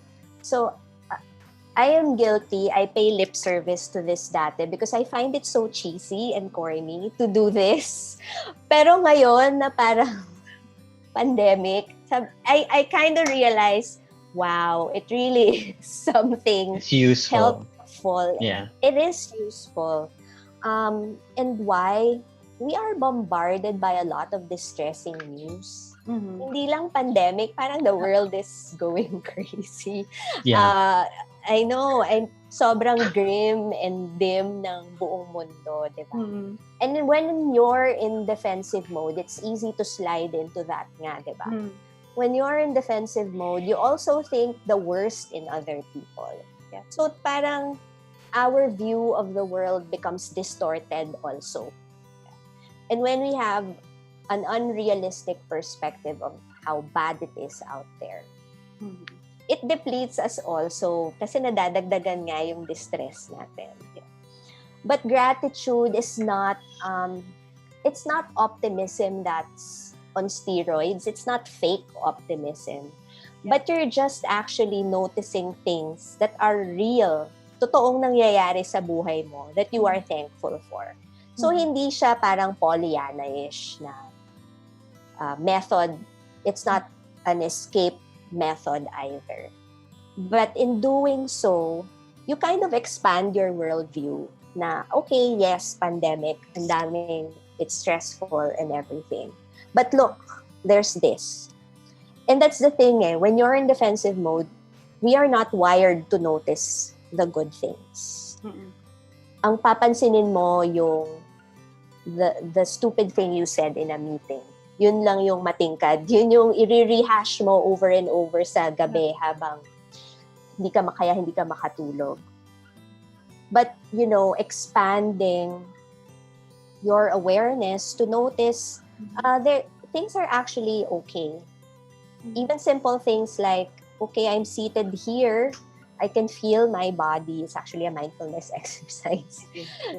So I am guilty. I pay lip service to this dati because I find it so cheesy and corny to do this. Pero ngayon na parang pandemic, I kind of realized, wow, it really is something
It's useful.
helpful.
Yeah.
It is useful. And why? We are bombarded by a lot of distressing news. Hindi lang pandemic, parang the world is going crazy.
Yeah.
I know, and sobrang grim and dim ng buong mundo, di ba? And when you're in defensive mode, it's easy to slide into that nga, di ba? When you're in defensive mode, you also think the worst in other people.
Yeah.
So parang our view of the world becomes distorted also. And when we have an unrealistic perspective of how bad it is out there.
Mhm.
It depletes us also kasi nadadagdagan nga yung distress natin. But gratitude is not, it's not optimism that's on steroids. It's not fake optimism. But you're just actually noticing things that are real, totoong nangyayari sa buhay mo that you are thankful for. So, hindi siya parang Pollyanna-ish na method. It's not an escape method either. But in doing so, you kind of expand your worldview na, okay, yes, pandemic, ang daming, it's stressful and everything. But look, there's this. And that's the thing when you're in defensive mode, we are not wired to notice the good things. Ang papansinin mo yung the stupid thing you said in a meeting. Yun lang yung matingkad. Yun yung i-rehash mo over and over sa gabi habang hindi ka makatulog. But, expanding your awareness to notice things are actually okay. Even simple things like, okay, I'm seated here. I can feel my body. It's actually a mindfulness exercise.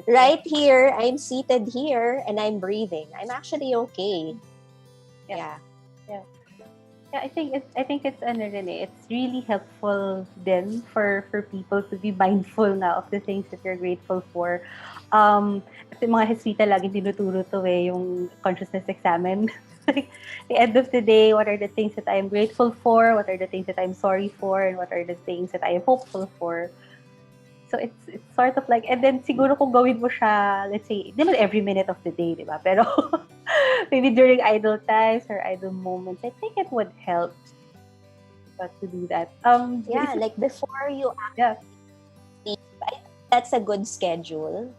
Right here, I'm seated here and I'm breathing. I'm actually okay. Yeah.
I think it's really helpful then for people to be mindful now of the things that you're grateful for. Kasi mga Jesuita laging tinuturo to yung consciousness examen. Like, at the end of the day, what are the things that I am grateful for? What are the things that I'm sorry for? And what are the things that I am hopeful for? So it's sort of like, and then siguro kung gawin mo siya, let's say, di ba every minute of the day, di ba? Pero maybe during idle times or idle moments, I think it would help to do that.
Like before you sleep, that's a good schedule.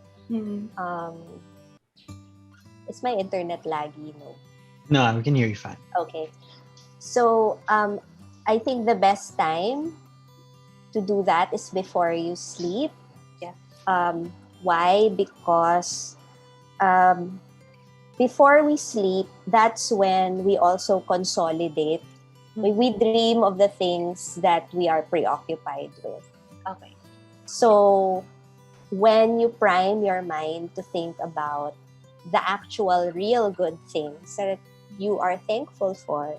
Is my internet laggy? No.
No, we can hear you fine.
Okay. So, I think the best time to do that is before you sleep. Why? Because before we sleep, that's when we also consolidate. We dream of the things that we are preoccupied with.
Okay.
So, when you prime your mind to think about the actual real good things that you are thankful for,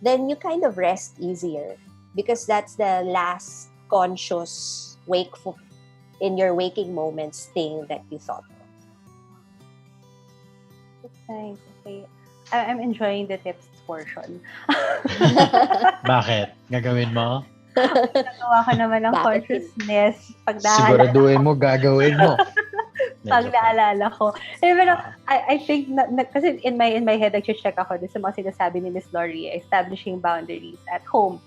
then you kind of rest easier because that's the last conscious wakeful in your waking moments thing that you thought of.
That's nice. Okay. I'm enjoying the tips portion.
Bakit? Gagawin mo?
Nagawa ka naman ng consciousness pag
Siguraduhin mo gagawin mo.
pag naalala ko. Pero I think kasi in my head nag-check ako sa mga sinasabi ni Miss Laurie, establishing boundaries at home.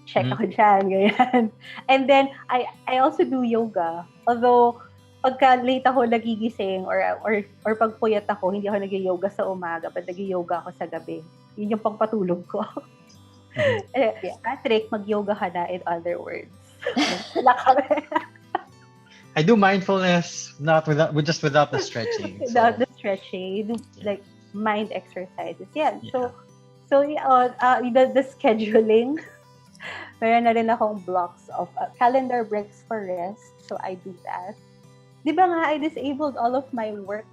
Check ako dyan, ganyan. And then I also do yoga. Although pagka late ako nagigising or pag puyat ako, hindi ako nag-yoga sa umaga, but nag-yoga ako sa gabi. Yun yung pangpatulog ko. Patrick, mag-yoga ka na, in other words.
I do mindfulness without the stretching.
Without the stretching, you do like mind exercises. So the scheduling. Meron na rin akong blocks of calendar breaks for rest. So I do that. Di ba nga, I disabled all of my work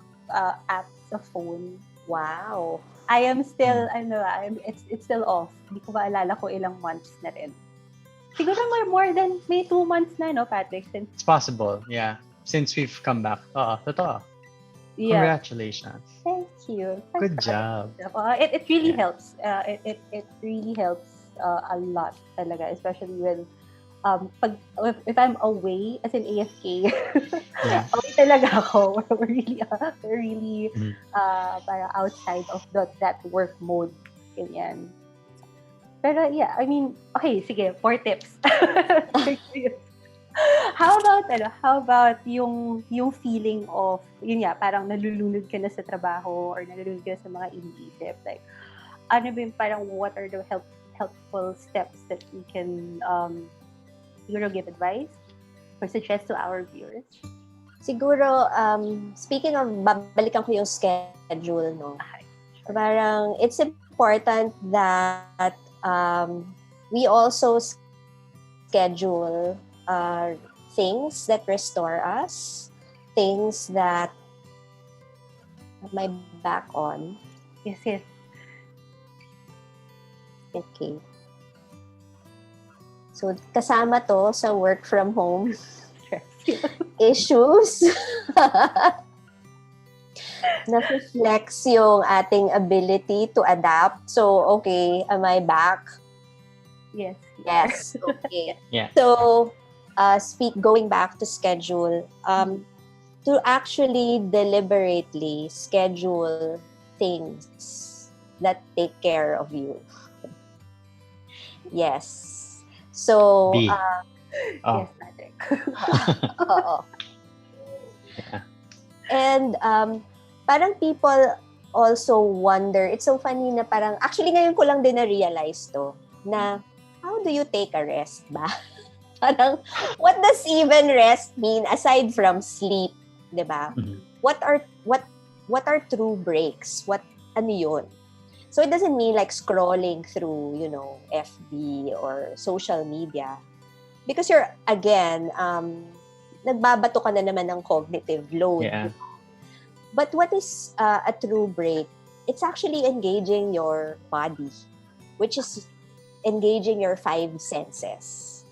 apps sa phone.
Wow.
I am still, it's still off. Hindi ko maalala ko ilang months na rin. Siguro more than may 2 months na, no, Patrick?
It's possible, yeah. Since we've come back. Totoo.
Yeah.
Congratulations.
Thank you.
Good job.
It really helps. It really helps a lot talaga, especially when if I'm away, as in AFK, away talaga ako. We're really para outside of that work mode. Ganyan. Pero yeah, I mean, okay, sige, 4 tips. How about yung feeling of, yun nga, parang nalulunod ka na sa trabaho or nalulunod ka na sa mga iniisip? Like, ano ba yung parang what are the helpful steps that we can siguro give advice or suggest to our viewers?
Siguro, speaking of, babalikan ko yung schedule, no? Parang it's important that we also schedule things that restore us, things that my back on.
Yes.
Okay. So, kasama to sa work from home issues. Na-flex yung ating ability to adapt. So, okay, am I back?
Yes.
Yes. Okay.
Yeah.
So, going back to schedule, to actually deliberately schedule things that take care of you. Yes. So,
B.
Yes, Patrick.
oo.
Yeah.
And parang people also wonder, it's so funny na parang, actually ngayon ko lang din na-realize to, na how do you take a rest ba? Parang, what does even rest mean aside from sleep, 'di ba?
Mhm.
What are true breaks? Ano yun? So it doesn't mean like scrolling through, FB or social media. Because you're, again, nagbabato ka na naman ng cognitive load.
Yeah.
But what is a true break? It's actually engaging your body, which is engaging your 5 senses.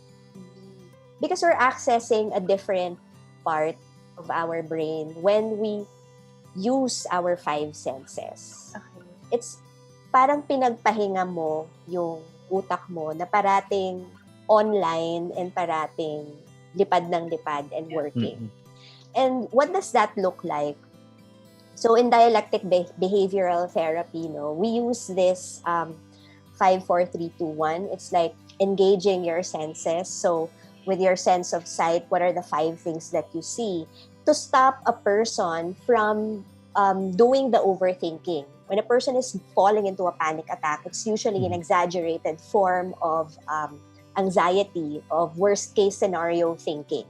Because we're accessing a different part of our brain when we use our 5 senses.
Okay.
It's parang pinagpahinga mo yung utak mo na parating online and parating lipad ng lipad and working. And what does that look like? So in dialectic behavioral therapy, we use this 5, 4, 3, 2, 1. It's like engaging your senses. So with your sense of sight, what are the 5 things that you see? To stop a person from doing the overthinking. When a person is falling into a panic attack, it's usually an exaggerated form of anxiety, of worst case scenario thinking.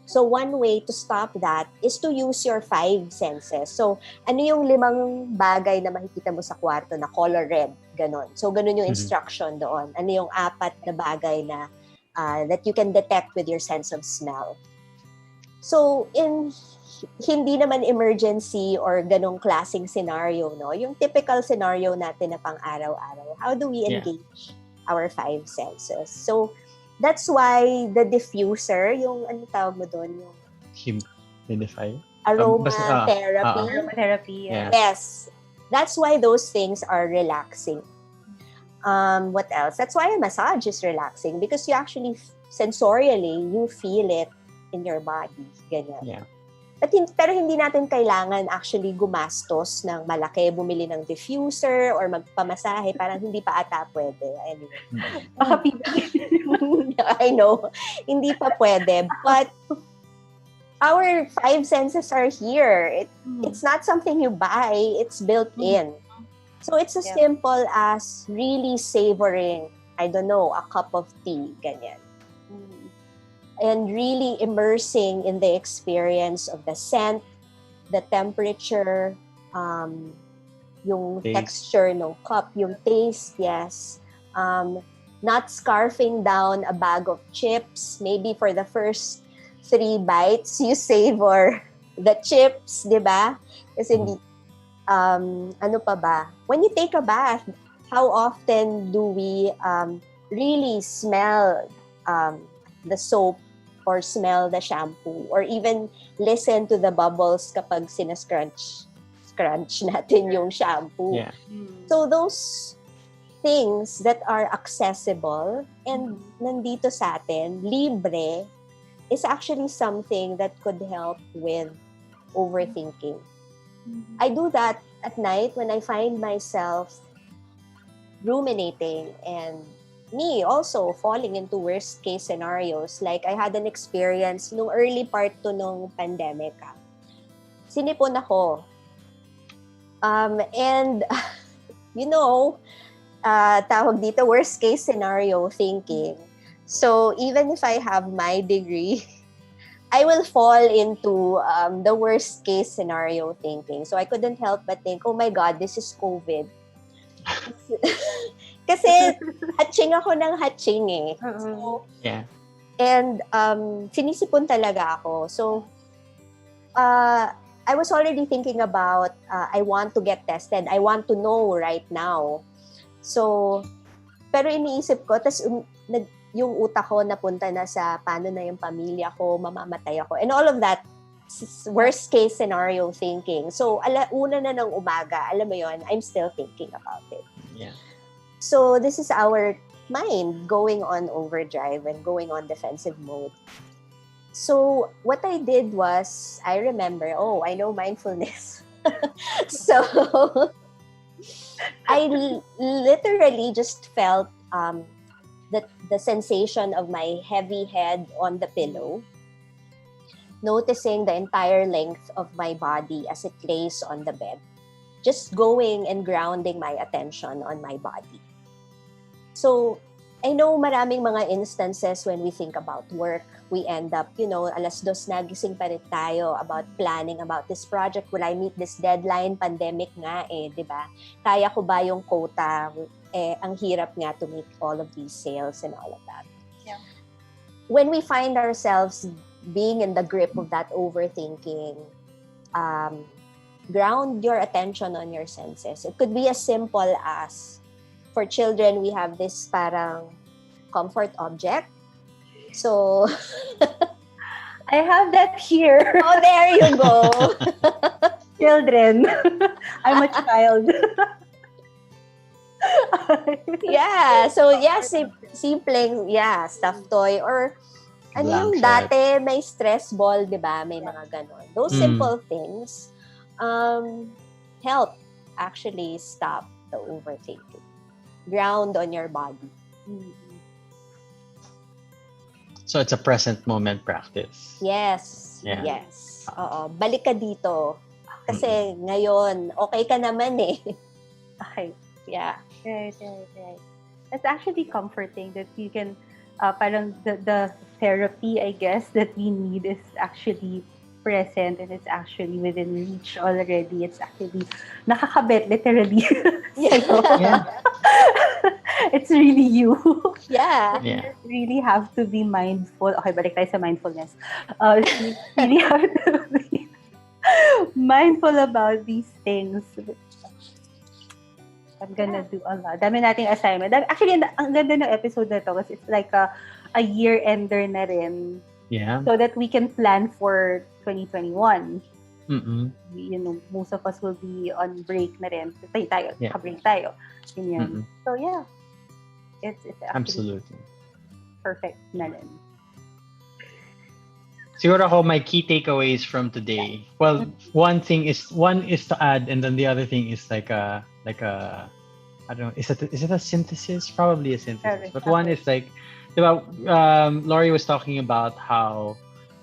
So one way to stop that is to use your 5 senses. So ano yung 5 bagay na makikita mo sa kwarto na color red, ganon. So ganon yung instruction doon. Ano yung 4 na bagay na that you can detect with your sense of smell. So hindi naman emergency or ganong klaseng scenario, yung typical scenario natin na pang araw-araw. How do we engage our 5 senses? So that's why the diffuser, yung ano tawag mo doon, yung
Humidifier?
aromatherapy.
Aromatherapy.
Yeah.
Yes. That's why those things are relaxing. What else? That's why a massage is relaxing because you actually, sensorially, you feel it in your body. Ganyan.
Yeah.
Pero hindi natin kailangan actually gumastos ng malaki, bumili ng diffuser or magpamasahe. Parang hindi pa ata pwede. Anyway.
Baka
I know. Hindi pa pwede. But our 5 senses are here. It's not something you buy. It's built in. So it's as simple as really savoring, I don't know, a cup of tea. Ganyan. And really immersing in the experience of the scent, the temperature, yung
Taste.
texture ng cup, yung taste, yes. Not scarfing down a bag of chips. Maybe for the first 3 bites, you savor the chips, di ba? Kasi ano pa ba? When you take a bath, how often do we really smell the soap or smell the shampoo or even listen to the bubbles kapag sinascrunch natin yung shampoo.
Yeah.
So those things that are accessible and nandito sa atin, libre, is actually something that could help with overthinking. I do that at night when I find myself ruminating and me also falling into worst case scenarios. Like I had an experience nung early part to nung pandemic. Sinipon ako. And tawag dito worst case scenario thinking. So even if I have my degree, I will fall into the worst case scenario thinking. So I couldn't help but think, oh my God, this is COVID. Kasi hatching ako ng hatching eh. So,
Yeah.
and sinisipon talaga ako. So, I was already thinking about, I want to get tested. I want to know right now. So, pero iniisip ko, tas yung utak ko napunta na sa paano na yung pamilya ko, mamamatay ako. And all of that, worst case scenario thinking. So, una na ng umaga, alam mo yon, I'm still thinking about it.
Yeah.
So, this is our mind going on overdrive and going on defensive mode. So, what I did was, I remember, I know mindfulness. So, I literally just felt the sensation of my heavy head on the pillow, noticing the entire length of my body as it lays on the bed, just going and grounding my attention on my body. So, I know maraming mga instances when we think about work, we end up, 2:00 nagising pa rin tayo about planning about this project. Will I meet this deadline? Pandemic nga di ba? Kaya ko ba yung quota? Ang hirap nga to meet all of these sales and all of that.
Yeah.
When we find ourselves being in the grip of that overthinking, ground your attention on your senses. It could be as simple as, for children, we have this parang comfort object. So,
I have that here.
oh, there you go.
Children. I'm a child.
Yeah. So, yeah, simpleng, stuffed toy. Or, yung
Blanket.
dati, may stress ball, di ba? May mga ganon. Those simple things help actually stop the overthinking. Ground on your body.
So it's a present moment practice.
Yes.
Yeah.
Yes. Oo. Balik ka dito. Kasi ngayon, okay ka naman eh.
Okay.
Yeah.
Right. It's actually comforting that you can, parang the therapy, I guess, that we need is actually present and it's actually within reach already. It's actually nakakabit, literally.
Yeah.
It's really you.
Yeah.
You just really have to be mindful. Okay, balik tayo sa mindfulness. You really have to be mindful about these things. I'm gonna do a lot. Dami nating assignment. Actually, ang ganda ng episode na to kasi it's like a year-ender na rin.
Yeah.
So that we can plan for 2021. Most of us will be on break na rin. Tayo, break tayo. Ganyan. So yeah. It's
absolutely
perfect na rin.
Siguro ako, my key takeaways from today. Well, one is to add, and then the other thing is like a I don't know, is it a synthesis? Probably a synthesis. But one is like, Laurie was talking about how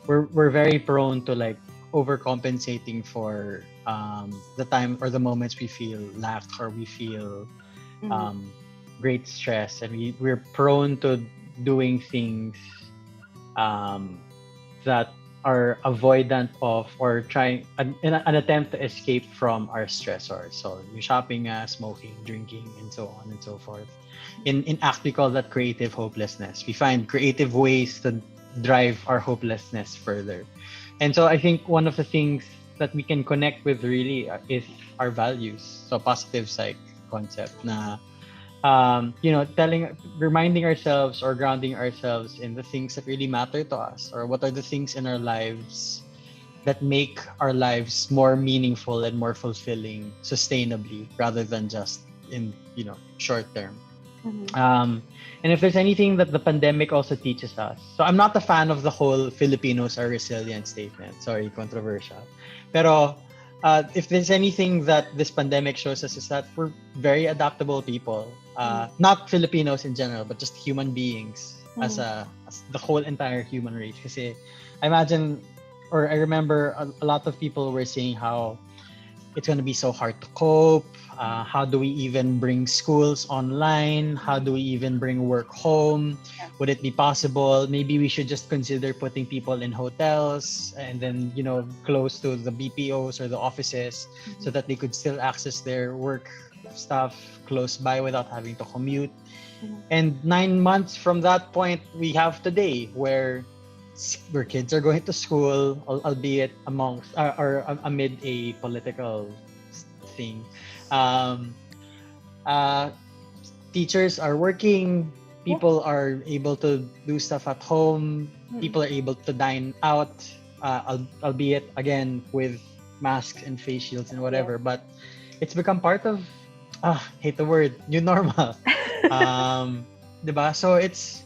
we're very prone to like overcompensating for the time or the moments we feel laughed or we feel great stress, and we're prone to doing things that are avoidant of or trying an attempt to escape from our stressors. So shopping, smoking, drinking, and so on and so forth. In ACT, we call that creative hopelessness. We find creative ways to drive our hopelessness further. And so I think one of the things that we can connect with really is our values. So positive psych concept na reminding ourselves or grounding ourselves in the things that really matter to us, or what are the things in our lives that make our lives more meaningful and more fulfilling sustainably rather than just in short term. And if there's anything that the pandemic also teaches us, so I'm not a fan of the whole Filipinos are resilient statement. Sorry, controversial. Pero if there's anything that this pandemic shows us is that we're very adaptable people. Not Filipinos in general, but just human beings as the whole entire human race. Kasi I remember a lot of people were saying how it's going to be so hard to cope. How do we even bring schools online? How do we even bring work home?
Yeah.
Would it be possible? Maybe we should just consider putting people in hotels and then, close to the BPOs or the offices so that they could still access their work stuff close by without having to commute. And 9 months from that point, we have today where kids are going to school, albeit amongst or amid a political thing. Teachers are working, people are able to do stuff at home, people are able to dine out, albeit again with masks and face shields and whatever, but it's become part of hate the word, new normal. Diba? So it's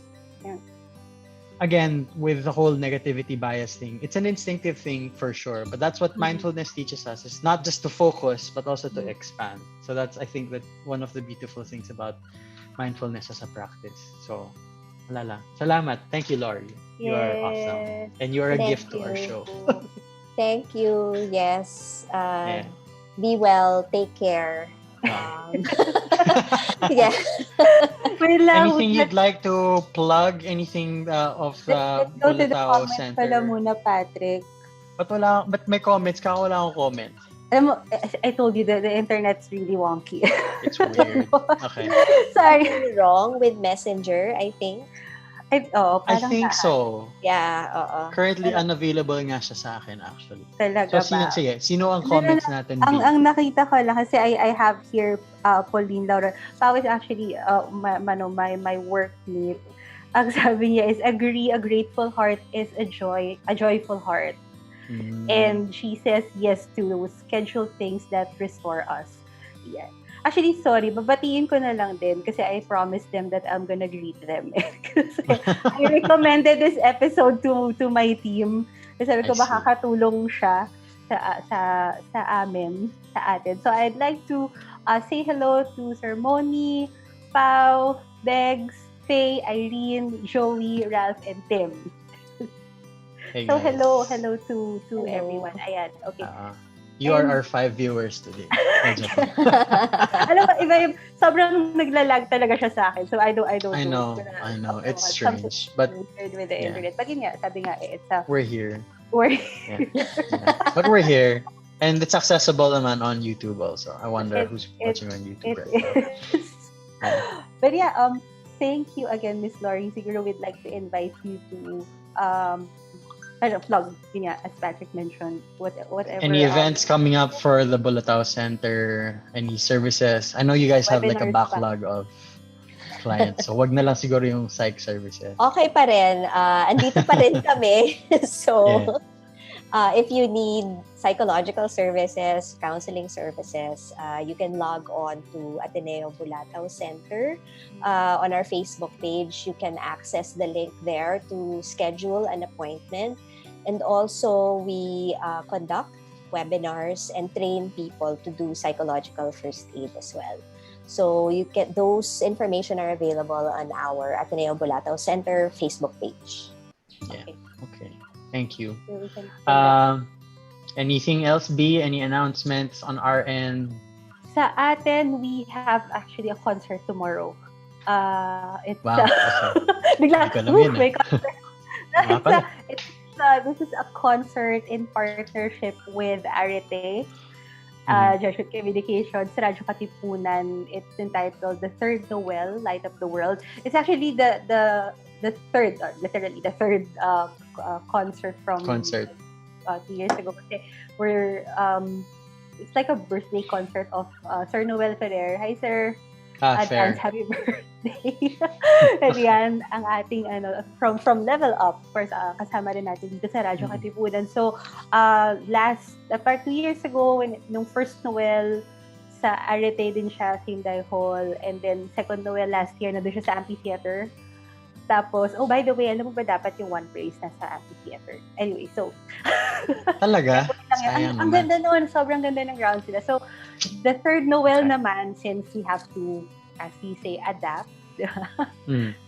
again, with the whole negativity bias thing, it's an instinctive thing for sure. But that's what mindfulness teaches us. It's not just to focus, but also to expand. So that's, I think, that one of the beautiful things about mindfulness as a practice. So, wala lang. Salamat. Thank you, Laurie. You are awesome. And you are a gift to our show.
Thank you. Yes. Be well. Take care. Yeah.
Anything you'd like to plug? Anything of
Let's go to the
Bulatao
comments
Center?
pala muna, Patrick.
But may comments ka? Wala akong comment.
Alam mo, I told you that the internet's really wonky.
It's weird. Okay.
Sorry.
Something wrong with Messenger, I think.
I think so.
Yeah,
Currently unavailable nga siya sa akin actually.
Talaga
So
ba?
sino ang comments natin?
Ang nakita ko lang kasi I have here Pauline Laura. Pao is actually my workmate. Ang sabi niya is agree, a grateful heart is a joyful heart. And she says yes to schedule things that restore us. Yeah. Actually, sorry, babatiin ko na lang din kasi I promised them that I'm gonna greet them. Kasi I recommended this episode to my team. Kasi sabi ko, makakatulong siya sa amin, sa atin. So I'd like to say hello to Sir Moni, Pao, Begs, Faye, Irene, Joey, Ralph, and Tim.
Hey
so
guys.
hello to everyone. Ayan, okay.
You are our 5 viewers today.
Alam mo, iba sobrang naglalag talaga siya sa akin. So I don't
I know. It's strange. But
with the internet. But yun nga, sabi nga, it's
we're here.
We're
But we're here. And it's accessible naman on YouTube also. I wonder who's watching on YouTube right now.
But yeah, thank you again, Miss Laurie. Siguro we'd like to invite you to plug, as Patrick mentioned, whatever.
Any events coming up for the Bulatao Center? Any services? I know you guys have like a backlog of clients. So wag na lang siguro yung psych services.
Okay pa rin. Andito pa rin kami. So, if you need psychological services, counseling services, you can log on to Ateneo Bulatao Center. On our Facebook page, you can access the link there to schedule an appointment. And also, we conduct webinars and train people to do psychological first aid as well. So you get those information are available on our Ateneo Bulatao Center Facebook page.
Yeah. Okay. Thank you.
So
Anything else, B? Any announcements on our end?
sa atin, we have actually a concert tomorrow. It's bigla, may concert. This is a concert in partnership with Arete, Jesuit Communications, Radyo Katipunan. It's entitled The Third Noel, Light of the World. It's actually the third, literally the third concert from 2 years ago. Kasi we're it's like a birthday concert of Sir Noel Ferrer. Hi, Sir. Advance happy birthday. And yan, ang ating from Level Up. Of course, kasama rin natin dito sa Radyo Katipunan. So, about 2 years ago, nung first Noel, sa Arete din siya, Sinday Hall. And then, second Noel last year, nandun siya sa Amphitheater. Tapos, oh, by the way, alam mo ba dapat yung one praise na sa Amphitheater? Anyway, so...
Talaga?
ang ganda noon, sobrang ganda ng ground sila. So, the third Noel naman, since we have to, as we say, adapt.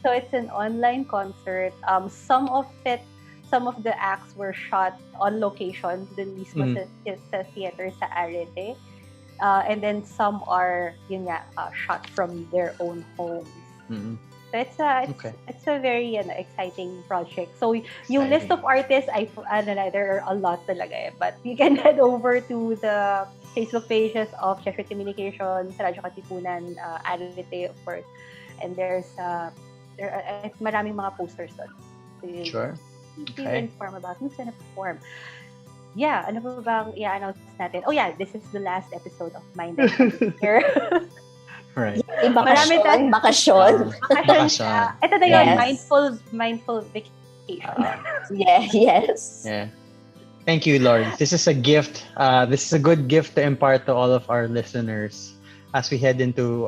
So, it's an online concert. Some of the acts were shot on location, dun mismo sa theater sa Arete. And then some are shot from their own homes.
Mhm.
So
Okay.
it's a very exciting project. So yung list of artists, there are a lot talaga eh. But you can head over to the Facebook pages of Jesuit Communications, Radyo Katipunan, Arite, of course. And maraming mga posters doon. So
Sure.
you
Okay.
inform about who's gonna perform. Yeah, ano ba bang i-announce natin? Oh yeah, this is the last episode of MindEd here.
Right.
Marami
Bakasyon.
Bakasyon.
Ito na yun,
Yes.
mindful vacation.
Yes.
Yeah. Thank you, Laurie. This is a gift. This is a good gift to impart to all of our listeners as we head into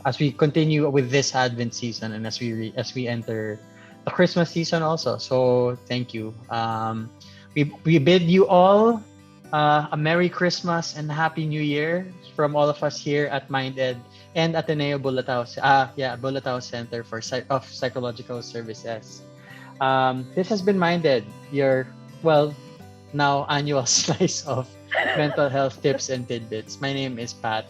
as we continue with this Advent season and as we enter the Christmas season also. So thank you. We bid you all a Merry Christmas and Happy New Year from all of us here at MindEd and Ateneo Bulatao Center for Psychological Services. This has been MindEd, your now annual slice of mental health tips and tidbits. My name is Pat.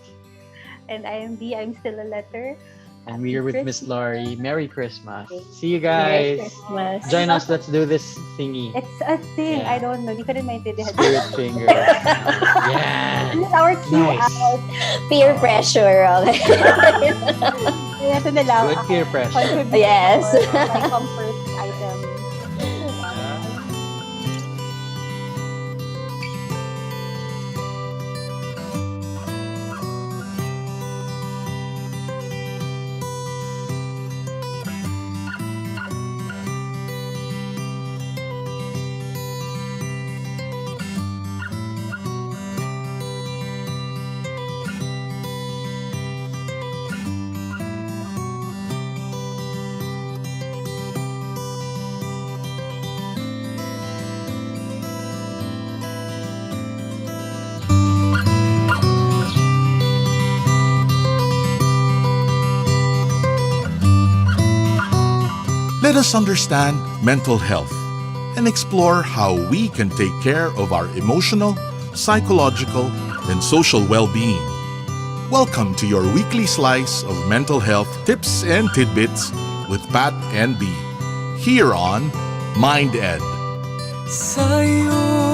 And I am B. I'm still a letter.
And we are with Miss Laurie. Merry Christmas. See you
Merry
guys.
Christmas.
Join us. Let's do this thingy.
It's a thing.
Yeah.
I don't know. Di ko rin maintindihan.
Spirit fingers. Yeah.
This is our cue
Nice.
out.
Peer pressure. Okay.
Ito na lang.
Good peer pressure.
Contribution
Yes.
for my comfort item.
Let us understand mental health and explore how we can take care of our emotional, psychological, and social well-being. Welcome to your weekly slice of mental health tips and tidbits with Pat and B, here on MindEd.
Sa'yo